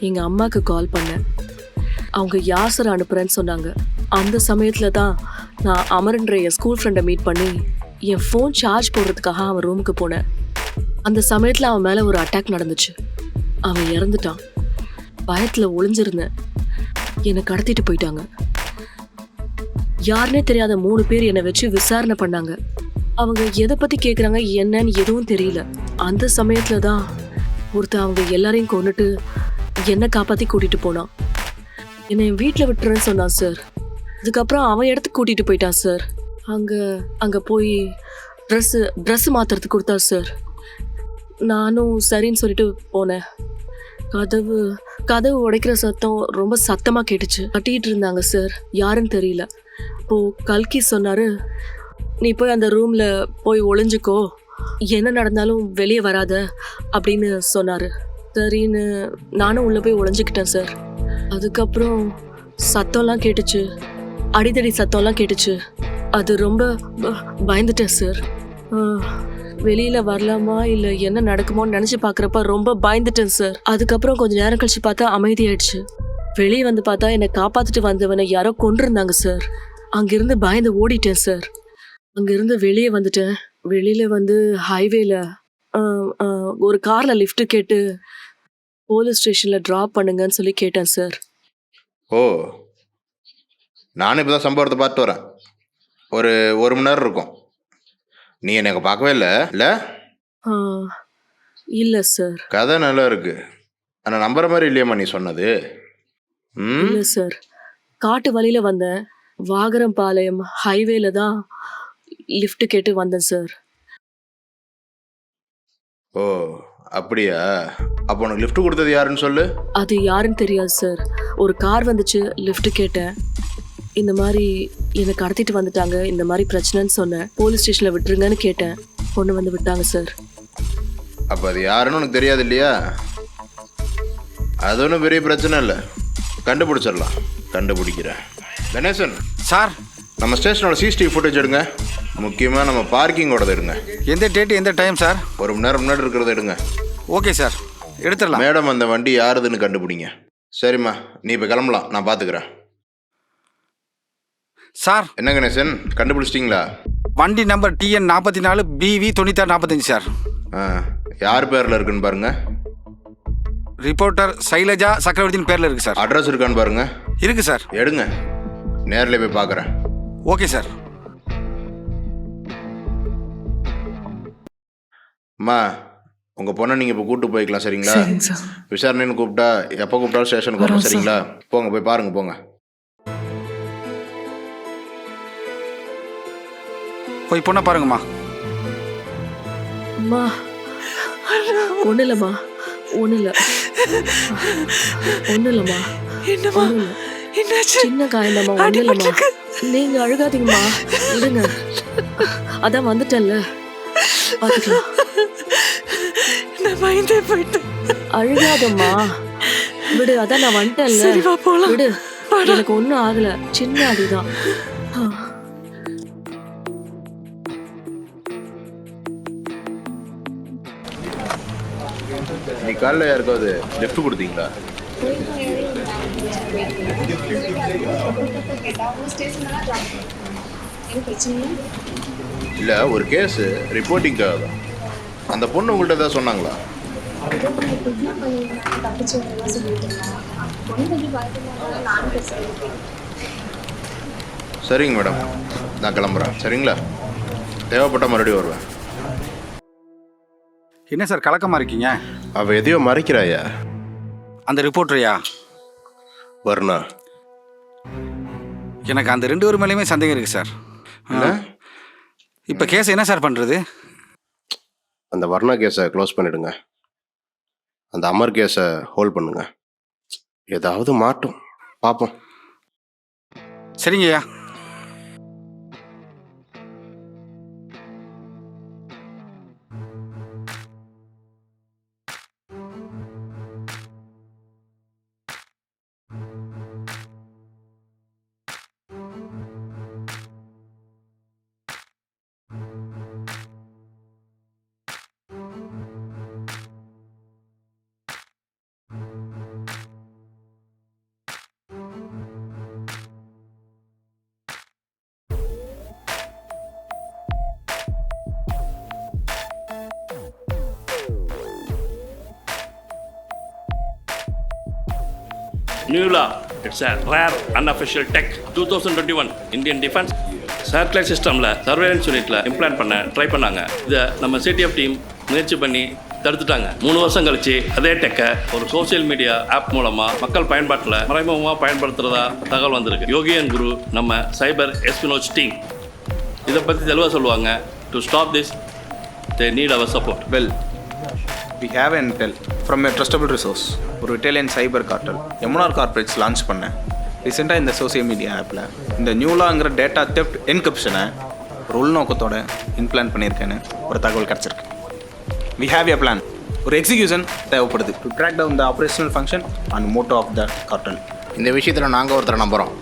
எங்கள் அம்மாவுக்கு கால் பண்ணேன். அவங்க யாசரை அனுப்புகிறேன்னு சொன்னாங்க. அந்த சமயத்தில் தான் நான் அமரன்ற என் ஸ்கூல் ஃப்ரெண்டை மீட் பண்ணி என் ஃபோன் சார்ஜ் போடுறதுக்காக அவன் ரூமுக்கு போனேன். அந்த சமயத்தில் அவன் மேலே ஒரு அட்டாக் நடந்துச்சு. அவன் இறந்துட்டான். பயத்தில் ஒளிஞ்சிருந்தேன். என்னை கடத்திட்டு போயிட்டாங்க. யாருன்னே தெரியாத 3 பேர் என்னை வச்சு விசாரணை பண்ணாங்க. அவங்க எதை பற்றி கேட்குறாங்க என்னன்னு எதுவும் தெரியல. அந்த சமயத்தில் தான் ஒருத்தன் அவங்க எல்லாரையும் கொண்டுட்டு என்னை காப்பாற்றி கூட்டிகிட்டு போனான். என்னை என் வீட்டில் விட்டுறேன்னு சொன்னான் சார். அதுக்கப்புறம் அவன் இடத்துக்கு கூட்டிகிட்டு போயிட்டான் சார். அங்கே போய் ட்ரெஸ்ஸு மாற்றுறதுக்கு கொடுத்தா சார். நானும் சரின்னு சொல்லிட்டு போனேன். கதவு உடைக்கிற சத்தம் ரொம்ப சத்தமாக கேட்டுச்சு. கட்டிட்டு இருந்தாங்க சார், யாருன்னு தெரியல. இப்போது கல்கி சொன்னார், நீ போய் அந்த ரூமில் போய் ஒளிஞ்சுக்கோ, என்ன நடந்தாலும் வெளியே வராத அப்படின்னு சொன்னார். சரின்னு நானும் உள்ளே போய் ஒளிஞ்சுக்கிட்டேன் சார். அதுக்கப்புறம் சத்தம்லாம் கேட்டுச்சு, அடிதடி சத்தம்லாம் கேட்டுச்சு. அது ரொம்ப பயந்துட்டேன் சார். வெளியில் வரலாமா இல்லை என்ன நடக்குமோன்னு நினச்சி பார்க்குறப்ப ரொம்ப பயந்துட்டேன் சார். அதுக்கப்புறம் கொஞ்சம் நேரம் கழிச்சு பார்த்தா அமைதியாயிடுச்சு. வெளியே வந்து பார்த்தா என்னை காப்பாற்றிட்டு வந்தவனை யாரோ கொண்டிருந்தாங்க சார். அங்கேருந்து பயந்து ஓடிட்டேன் சார். அங்கேருந்து வெளியே வந்துட்டேன். வெளியில் வந்து ஹைவேல ஒரு காரில் லிஃப்ட் கேட்டு போலீஸ் ஸ்டேஷனில் ட்ராப் பண்ணுங்கன்னு சொல்லி கேட்டேன் சார். ஓ, நானும் இப்போ தான் சம்பவத்தை பார்த்து வரேன். ஒரு மணி நேரம் இருக்கும். நீ எனக்கு பார்க்கவே இல்லை இல்லை? இல்லை சார். கதை நல்லா இருக்கு, ஆனால் நம்புற மாதிரி இல்லையம்மா நீ சொன்னது. இல்லை சார், காட்டு வழியில் வந்தேன். வாகரம்பாளையம் ஹைவேல தான் லிஃப்ட் கேட்டு வந்தேன் சார். ஓ அப்படியா? அப்போ உனக்கு லிஃப்ட் கொடுத்தது யாருன்னு சொல்லு. அது யாருன்னு தெரியாது சார். ஒரு கார் வந்துச்சு, லிஃப்ட் கேட்டேன். இந்த மாதிரி என்னை கடத்திட்டு வந்துட்டாங்க, இந்த மாதிரி பிரச்சனைன்னு சொன்னேன். போலீஸ் ஸ்டேஷனில் விட்டுருங்கன்னு கேட்டேன். கொண்டு வந்து விட்டாங்க சார். அப்போ அது யாருன்னு உனக்கு தெரியாது இல்லையா? அது ஒன்றும் பெரிய பிரச்சனை இல்லை, கண்டுபிடிச்சிடலாம். கண்டுபிடிக்கிறேன். கணேசன் சார், நம்ம ஸ்டேஷனோட சிசிடிவி ஃபுட்டேஜ் எடுங்க. முக்கியமாக நம்ம பார்க்கிங்கோடது எடுங்க. எந்த டேட்டு எந்த டைம் சார்? ஒரு மணி நேரம் முன்னாடி இருக்கிறத எடுங்க. ஓகே சார், எடுத்துடலாம். மேடம் அந்த வண்டி யாருதுன்னு கண்டுபிடிங்க. சரிம்மா, நீ இப்போ கிளம்பலாம், நான் பார்த்துக்கிறேன். சார், என்ன கணேசன், கண்டுபிடிச்சிட்டிங்களா? வண்டி நம்பர் TN 44 BV 9645 சார். யார் பேரில் இருக்குன்னு பாருங்க. ரிப்போர்ட்டர் சைலஜா சக்கரவர்த்தின் பேரில் இருக்குது சார். அட்ரஸ் இருக்கான்னு பாருங்க. இருக்கு சார். எடுங்க, நேரில் போய் பார்க்குறேன். Okay sir. அம்மா, உங்கள் பொண்ணை நீங்கள் இப்போ கூப்பிட்டு போய்க்கலாம், சரிங்களா? விசாரணைன்னு கூப்பிட்டா எப்போ கூப்பிட்டாலும் ஸ்டேஷனுக்கு வரணும், சரிங்களா? போங்க, போய் பாருங்க, போங்க. போய் பொண்ணை பாருங்கம்மா. அம்மா, ஒன்றும் இல்லைம்மா, ஒன்றும் இல்லை, ஒன்றும் இல்லைம்மா, ஒன்றும் இல்லை, சின்ன காயந்தாம்மா, ஒன்றும் இல்லைம்மா. நீங்கள் அழுகாதீங்கம்மா, இல்லைங்க, அதான் வந்துட்டேன்ல, பார்த்துக்கலாம். அழுகாதம்மா, விடு, அதான் நான் வந்துட்டேன்ல, விடு, எனக்கு ஒன்றும் ஆகலை, சின்ன அடிதான். நீ காலைல யாருக்காவது லிஃப்ட் கொடுத்தீங்களா? இல்லை, ஒரு கேஸு ரிப்போர்ட்டிங்காக தான். அந்த பொண்ணு உங்கள்கிட்ட ஏதாவது சொன்னாங்களா? சரிங்க மேடம், நான் கிளம்புறேன், சரிங்களா? தேவைப்பட்ட மறுபடியும் வருவேன். என்ன சார் கலக்கமாக இருக்கீங்க? அவள் எதையோ மறைக்கிறாயா? அந்த ரிப்போர்ட்டரையா? வர்ணா. எனக்கு அந்த 2 பேர் மேலேயுமே சந்தேகம் இருக்குது சார். இப்போ கேஸ் என்ன சார் பண்ணுறது? அந்த வர்ணா கேஸை க்ளோஸ் பண்ணிடுங்க. அந்த அமர் கேஸை ஹோல்ட் பண்ணுங்க. ஏதாவது மாட்டும், பார்ப்போம். சரிங்கய்யா. New law. It's a rare unofficial tech. 2021 Indian Defense Satellite Systemல சர்வேலன்ஸ் யூனிட்ல இம்ப்ளான்ட் பண்ண ட்ரை பண்ணாங்க. இதை நம்ம CTF டீம் முயற்சி பண்ணி தடுத்துட்டாங்க. 3 வருஷம் கழிச்சு அதே டெக்கை ஒரு சோசியல் மீடியா ஆப் மூலமா மக்கள் பயன்பாட்டில் மறைமுகமாக பயன்படுத்துறதா தகவல் வந்திருக்கு. யோகி அண்ட் குரு நம்ம சைபர் எஸ்பினோஜ் டீம் இதை பற்றி தெளிவாக சொல்லுவாங்க. To stop this they need our support. Well, we have intel from a trustable resource ஒரு இட்டாலியன் சைபர் கார்ட்டல் எம்ஆர் கார்பரேட்ஸ் லான்ச் பண்ணேன் ரீசெண்டாக இந்த சோசியல் மீடியா ஆப்பில் இந்த நியூலாங்கிற டேட்டா தெஃப்ட் என்கிரிப்ஷனை ஒரு உள்நோக்கத்தோட இம்ப்ளான் பண்ணியிருக்கேன்னு ஒரு தகவல் கிடச்சிருக்கு. We have a plan. ஒரு எக்ஸிக்யூஷன் தேவைப்படுது to track down the operational function and motto of the cartel. இந்த விஷயத்தில் நாங்கள் ஒருத்தரை நம்புகிறோம்,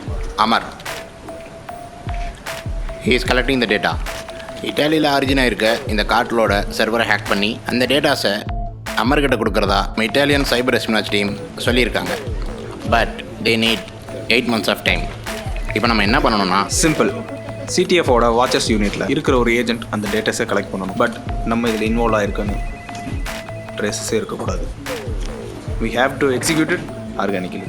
Amar. He is collecting the data. இட்டாலியில் ஆரிஜினாக இருக்க இந்த கார்ட்டலோட சர்வரை ஹேக் பண்ணி அந்த டேட்டாஸை அமர்கிட்ட கொடுக்குறதா இட்டாலியன் சைபர் எஸ்பினாஜ் டீம் சொல்லியிருக்காங்க. But they need 8 months of time. இப்போ நம்ம என்ன பண்ணணும்னா சிம்பிள். சிடிஎஃபோட வாட்சஸ் யூனிட்டில் இருக்கிற ஒரு ஏஜென்ட் அந்த டேட்டாஸை கலெக்ட் பண்ணணும். பட் நம்ம இதில் இன்வால்வ் ஆகிருக்கணும் ட்ரெஸ்ஸே இருக்கக்கூடாது. We have to execute it organically.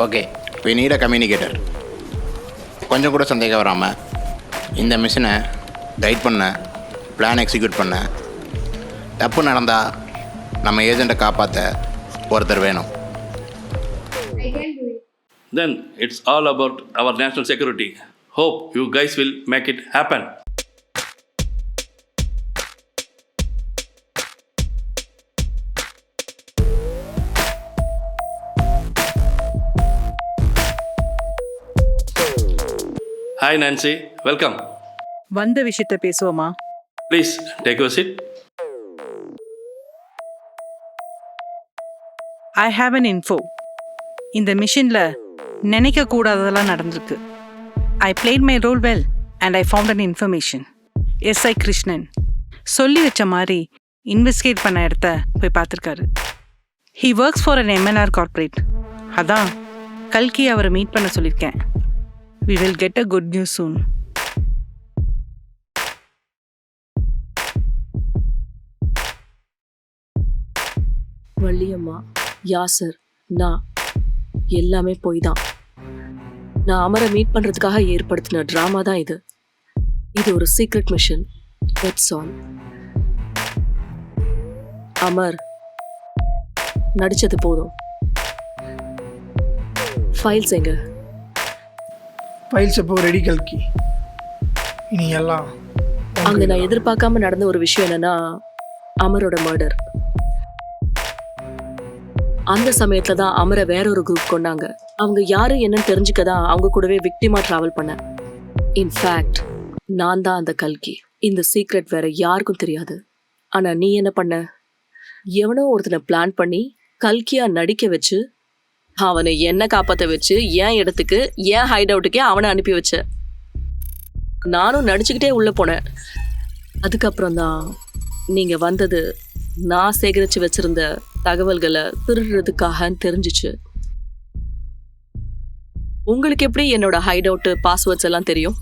Okay, we need a communicator. கொஞ்சம் கூட சந்தேகம் வராமல் இந்த மிஷினை கைட் பண்ண, பிளான் எக்ஸிக்யூட் பண்ண, தப்பு நடந்தால் நம்ம ஏஜெண்ட்டை காப்பாற்ற ஒருத்தர் வேணும். Then it's all about our national security. Hope you guys will make it happen. Hi Nancy, welcome. வந்த விஷயத்தை பேசுவோமா? Please take your seat. I have an info. இந்த மிஷனில் நினைக்கக்கூடாததெல்லாம் நடந்திருக்கு. I played my role well and I found an information. SI Krishnan சொல்லி வச்ச மாதிரி investigate பண்ண இடத்த போய் பார்த்துருக்காரு. He works for an MNR corporate. அதான் கல்கி அவரை மீட் பண்ண சொல்லியிருக்கேன். We will get a good news soon. Valliamma, Yasar, நான் எல்லாமே போய் தான். நான் அமரை மீட் பண்ணுறதுக்காக ஏற்படுத்தின ட்ராமா தான் இது. இது ஒரு secret mission. That's all. Amar நடிச்சது போதும். ஃபைல்ஸ் எங்க? ஃபைல்ஸ் எப்போ ரெடி கல்கி? இனி எல்லாம் அங்கே நான் எதிர்பார்க்காம நடந்த ஒரு விஷயம் என்னன்னா, அமரோட மர்டர். அந்த சமயத்துல தான் அமரை வேற ஒரு குரூப் கொண்டாங்க. அவங்க யாரு என்னன்னு தெரிஞ்சுக்க தான் அவங்க கூடவே விக்டிமா டிராவல் பண்ண. இன்ஃபேக்ட் நான் தான் அந்த கல்கி. இந்த சீக்ரெட் வேற யாருக்கும் தெரியாது. ஆனா நீ என்ன பண்ண? எவனோ ஒருத்தனை பிளான் பண்ணி கல்கியா நடிக்க வச்சு அவனை என்ன காப்பாற்ற வச்சு என் இடத்துக்கு, என் ஹைட் அவுட்டுக்கே அவனை அனுப்பி வச்ச. நானும் நடிச்சுக்கிட்டே உள்ள போனேன். அதுக்கப்புறம் தான் நீங்க வந்தது நான் சேகரிச்சு வச்சிருந்த தகவல்களை திருடுறதுக்காக தெரிஞ்சிச்சு. உங்களுக்கு எப்படி என்னோட ஹைட் அவுட் பாஸ்வேர்ட்ஸ் எல்லாம் தெரியும்?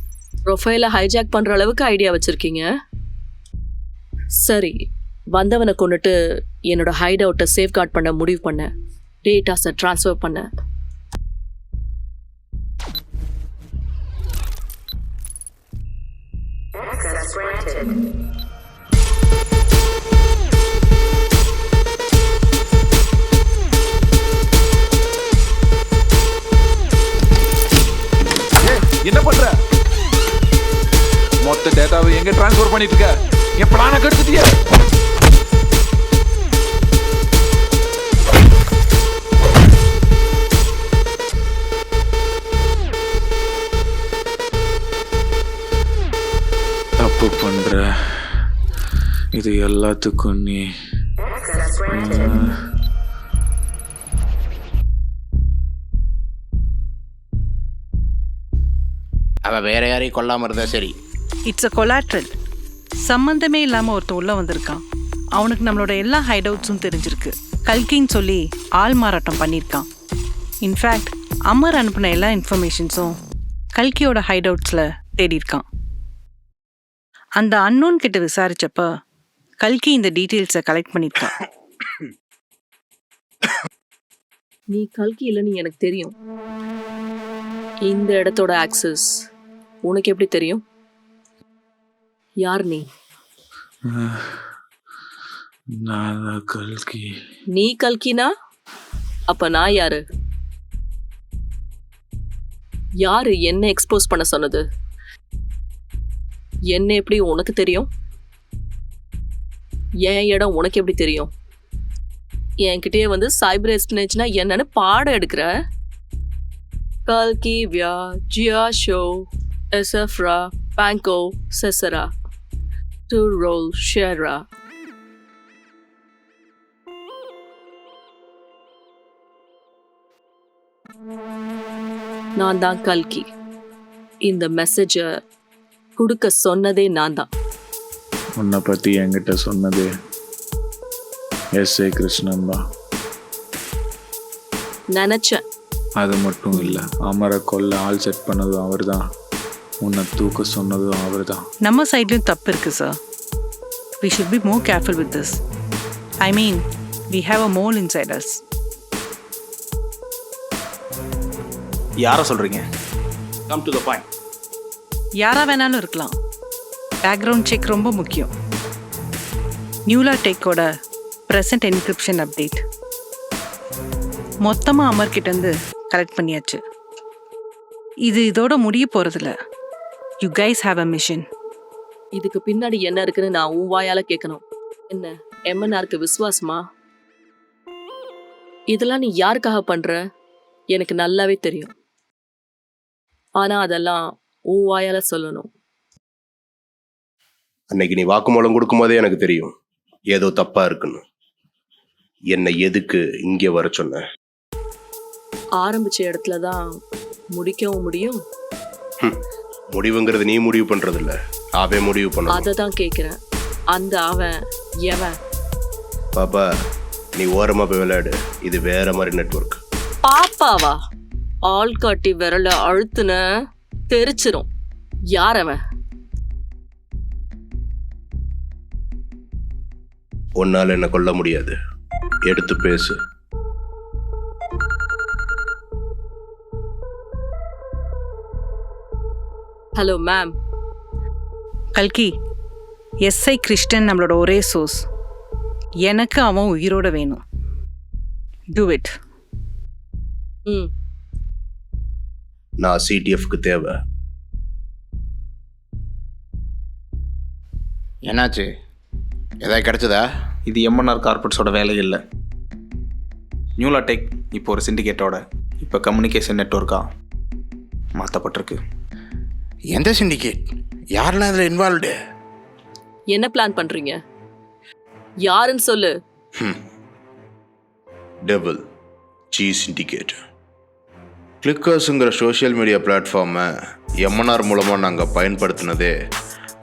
ப்ரொஃபைலை ஹைஜாக் பண்ற அளவுக்கு ஐடியா வச்சிருக்கீங்க. சரி, வந்தவனை கொண்டுட்டு என்னோட ஹைட் அவுட்டை சேஃப்கார்ட் பண்ண முடிவு பண்ண, டேட்டாஸை ட்ரான்ஸ்ஃபர் பண்ண. என்ன பண்ற? மொத்த டேட்டாவை எங்க ட்ரான்ஸ்ஃபர் பண்ணிட்டு இருக்க? என் பிளானை கெடுத்துட்டியா? தப்பு பண்ற. இது எல்லாத்துக்கும் நீ அவள் வேற யாரையும் கொல்லாமல் இருந்தா சரி. It's a collateral. சம்மந்தமே இல்லாமல் ஒருத்தன் உள்ள வந்திருக்கான். அவனுக்கு நம்மளோட எல்லா ஹைட் அவுட்ஸும் தெரிஞ்சிருக்கு. கல்கின்னு சொல்லி ஆள் மாறாட்டம் பண்ணியிருக்கான். இன்ஃபேக்ட் அமர் அனுப்பின எல்லா இன்ஃபர்மேஷன்ஸும் கல்கியோட ஹைட் அவுட்ஸில் தேடியிருக்கான். அந்த அன்னோன் கிட்ட விசாரிச்சப்ப கல்கி இந்த டீட்டெயில்ஸை கலெக்ட் பண்ணியிருக்கான். நீ கல்கி இல்லைன்னு எனக்கு தெரியும். இந்த இடத்தோட ஆக்சஸ் உனக்கு எப்படி தெரியும்? யார் நீ? நான் கல்கி. நீ கல்கினா அப்ப நான் யாரு? யாரு என்ன எக்ஸ்போஸ் பண்ண சொன்னது? என்ன எப்படி உனக்கு தெரியும்? என் இடம் உனக்கு எப்படி தெரியும்? என்கிட்டயே வந்து சைபர் எஸ்பினேஜ்னா என்னன்னு பாடம் எடுக்கிற? கல்கி, வியா, ஜியா ஷோ, எசஃப்ரா, பாங்கோ, செசரா, டு ரோல், ஷேரா. நான் தான் கல்கி. இந்த மெசேஜை கொடுக்க சொன்னதே நான் தான். உன்னை பற்றி என்கிட்ட சொன்னது எஸ்ஐ கிருஷ்ணன் தான். நினைச்சேன். அது மட்டும் இல்லை, அமரை கொல்ல ஆள் செட் பண்ணதும் அவர் தான், உன்னை தூக்க சொன்னதும் அவர் தான். நம்ம சைட்லையும் தப்பு இருக்குது sir. We should be more careful with this. I mean, we have a mole inside us. யாரை சொல்கிறீங்க? Come to the point. யாரா வேணாலும் இருக்கலாம். பேக்ரவுண்ட் செக் ரொம்ப முக்கியம். நியூலா டெக்கோட ப்ரெசன்ட் என்கிரிப்ஷன் அப்டேட் மொத்தமாக அமர்கிட்டேருந்து கலெக்ட் பண்ணியாச்சு. இதோட முடிய போகிறதில்ல. You guys have a mission. இதுக்கு பின்னாடி என்ன இருக்குன்னு நான் உன் வாயால கேட்கணும். என்ன எம்என்ஆருக்கு விசுவாசமா? இதெல்லாம் நீ யாருக்காக பண்ற எனக்கு நல்லாவே தெரியும். ஆனா அதெல்லாம் உன் வாயால சொல்லணும். அன்னைக்கு நீ வாக்குமூலம் கொடுக்கும்போதே எனக்கு தெரியும் ஏதோ தப்பா இருக்குன்னு. என்னை எதுக்கு இங்கே வர சொன்ன? ஆரம்பிச்ச இடத்துல தான் முடிக்கவும் முடியும். முடிவுங்கிறது நீ முடிவு பண்றது இல்ல, அவன் முடிவு பண்ண. அதை தான் கேட்கிறேன். அந்த அவன் எவன்? பாப்பா, நீ ஓரமா போய் விளையாடு. இது வேற மாதிரி நெட்வொர்க். பாப்பாவா? ஆள் காட்டி விரல அழுத்துன தெரிச்சிரும். யார் அவன்? உன்னால என்ன கொல்ல முடியாது. எடுத்து பேசு. Hello ma'am. கல்கி, எஸ்ஐ கிருஷ்ணன் நம்மளோட ஒரே சோர்ஸ். எனக்கு அவன் உயிரோட வேணும். Do it. நான் சிடிஎஃப்க்கு தேவை. என்னாச்சு? எதாவது கிடைச்சதா? இது எம்என்ஆர் கார்பரேட்ஸோட வேலை இல்லை. நியூலா டெக் இப்போ ஒரு சிண்டிகேட்டோட இப்போ கம்யூனிகேஷன் நெட்வொர்க்காக மாற்றப்பட்டிருக்கு. எந்த சிண்டிகேட்? யாரெல்லாம் இதில் இன்வால்வ்டு? என்ன பிளான் பண்றீங்க? யாருன்னு சொல்லு. Double G syndicate. கிளிக்கர்ஸுங்கிற சோஷியல் மீடியா பிளாட்ஃபார்மை எம்என்ஆர் மூலமாக நாங்கள் பயன்படுத்தினதே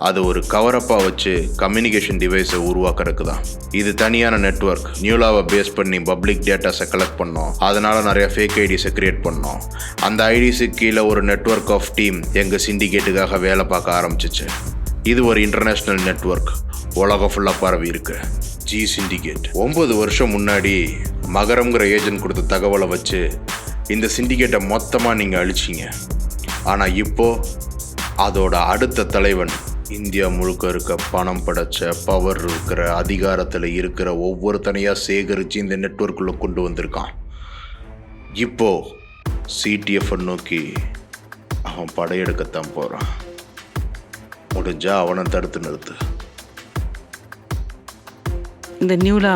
அது ஒரு கவரப்பாக வச்சு கம்யூனிகேஷன் டிவைஸை உருவாக்குறதுக்கு தான். இது தனியான நெட்வொர்க். நியூலாவை பேஸ் பண்ணி பப்ளிக் டேட்டாஸை கலெக்ட் பண்ணோம். அதனால் நிறைய ஃபேக் ஐடிஸை க்ரியேட் பண்ணோம். அந்த ஐடிஸுக்கு கீழே ஒரு நெட்வொர்க் ஆஃப் டீம் எங்கள் சிண்டிகேட்டுக்காக வேலை பார்க்க ஆரம்பிச்சிச்சு. இது ஒரு இன்டர்நேஷ்னல் நெட்வொர்க். உலகம் ஃபுல்லாக பரவி இருக்கு. ஜி சிண்டிகேட் 9 வருஷம் முன்னாடி மகரம்ங்கிற ஏஜென்ட் கொடுத்த தகவலை வச்சு இந்த சிண்டிகேட்டை மொத்தமாக நீங்கள் அழிச்சிங்க. ஆனால் இப்போது அதோட அடுத்த தலைவன் இந்தியா முழுக்க இருக்க பணம் படைச்ச, பவர் இருக்கிற, அதிகாரத்தில் இருக்கிற ஒவ்வொருத்தனையாக சேகரித்து இந்த நெட்வொர்க்குள்ளே கொண்டு வந்திருக்கான். இப்போ சிடிஎஃப் நோக்கி அவன் படையெடுக்கத்தான் போகிறான். முடிஞ்சா அவனை தடுத்து நிறுத்து. இந்த நியூலா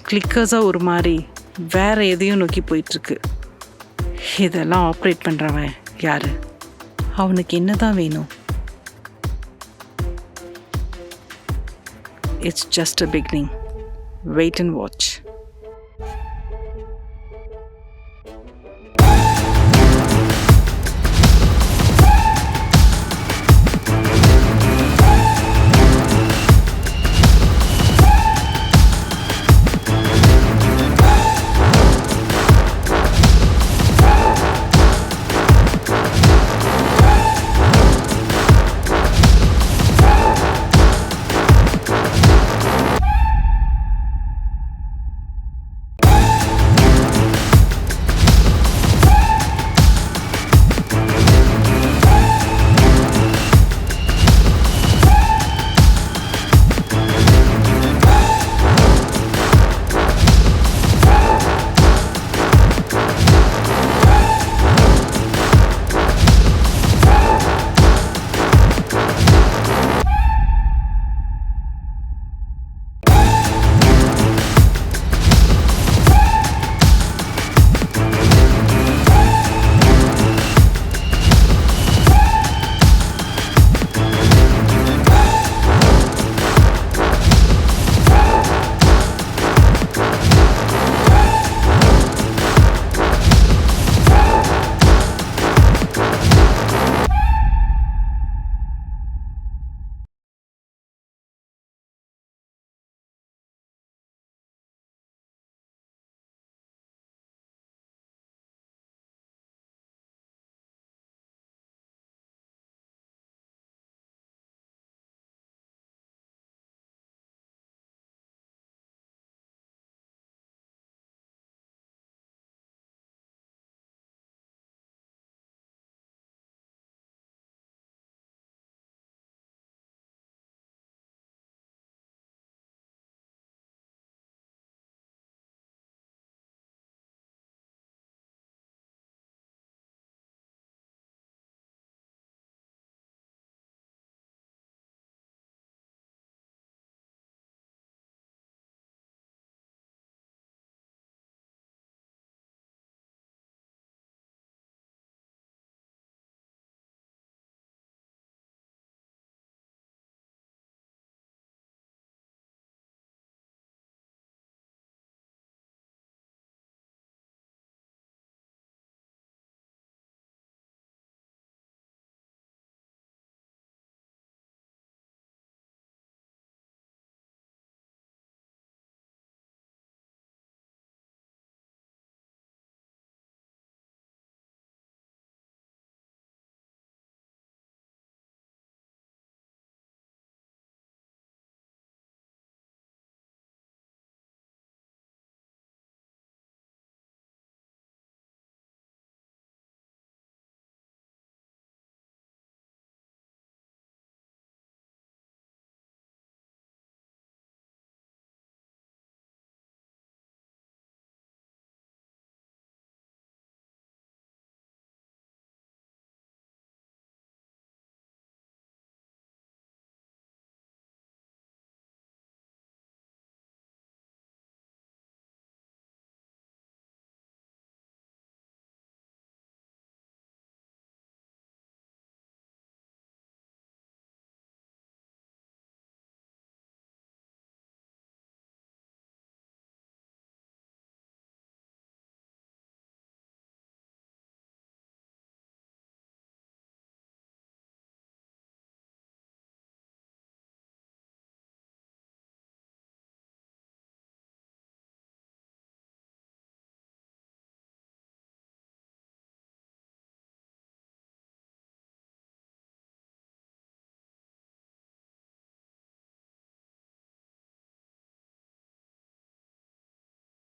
கிளிக்கர்ஸாக ஒரு மாதிரி வேற எதையும் நோக்கி போயிட்டுருக்கு. இதெல்லாம் ஆப்ரேட் பண்ணுறவன் யாரு? அவனுக்கு என்னதான் வேணும்? It's just a beginning. Wait and watch.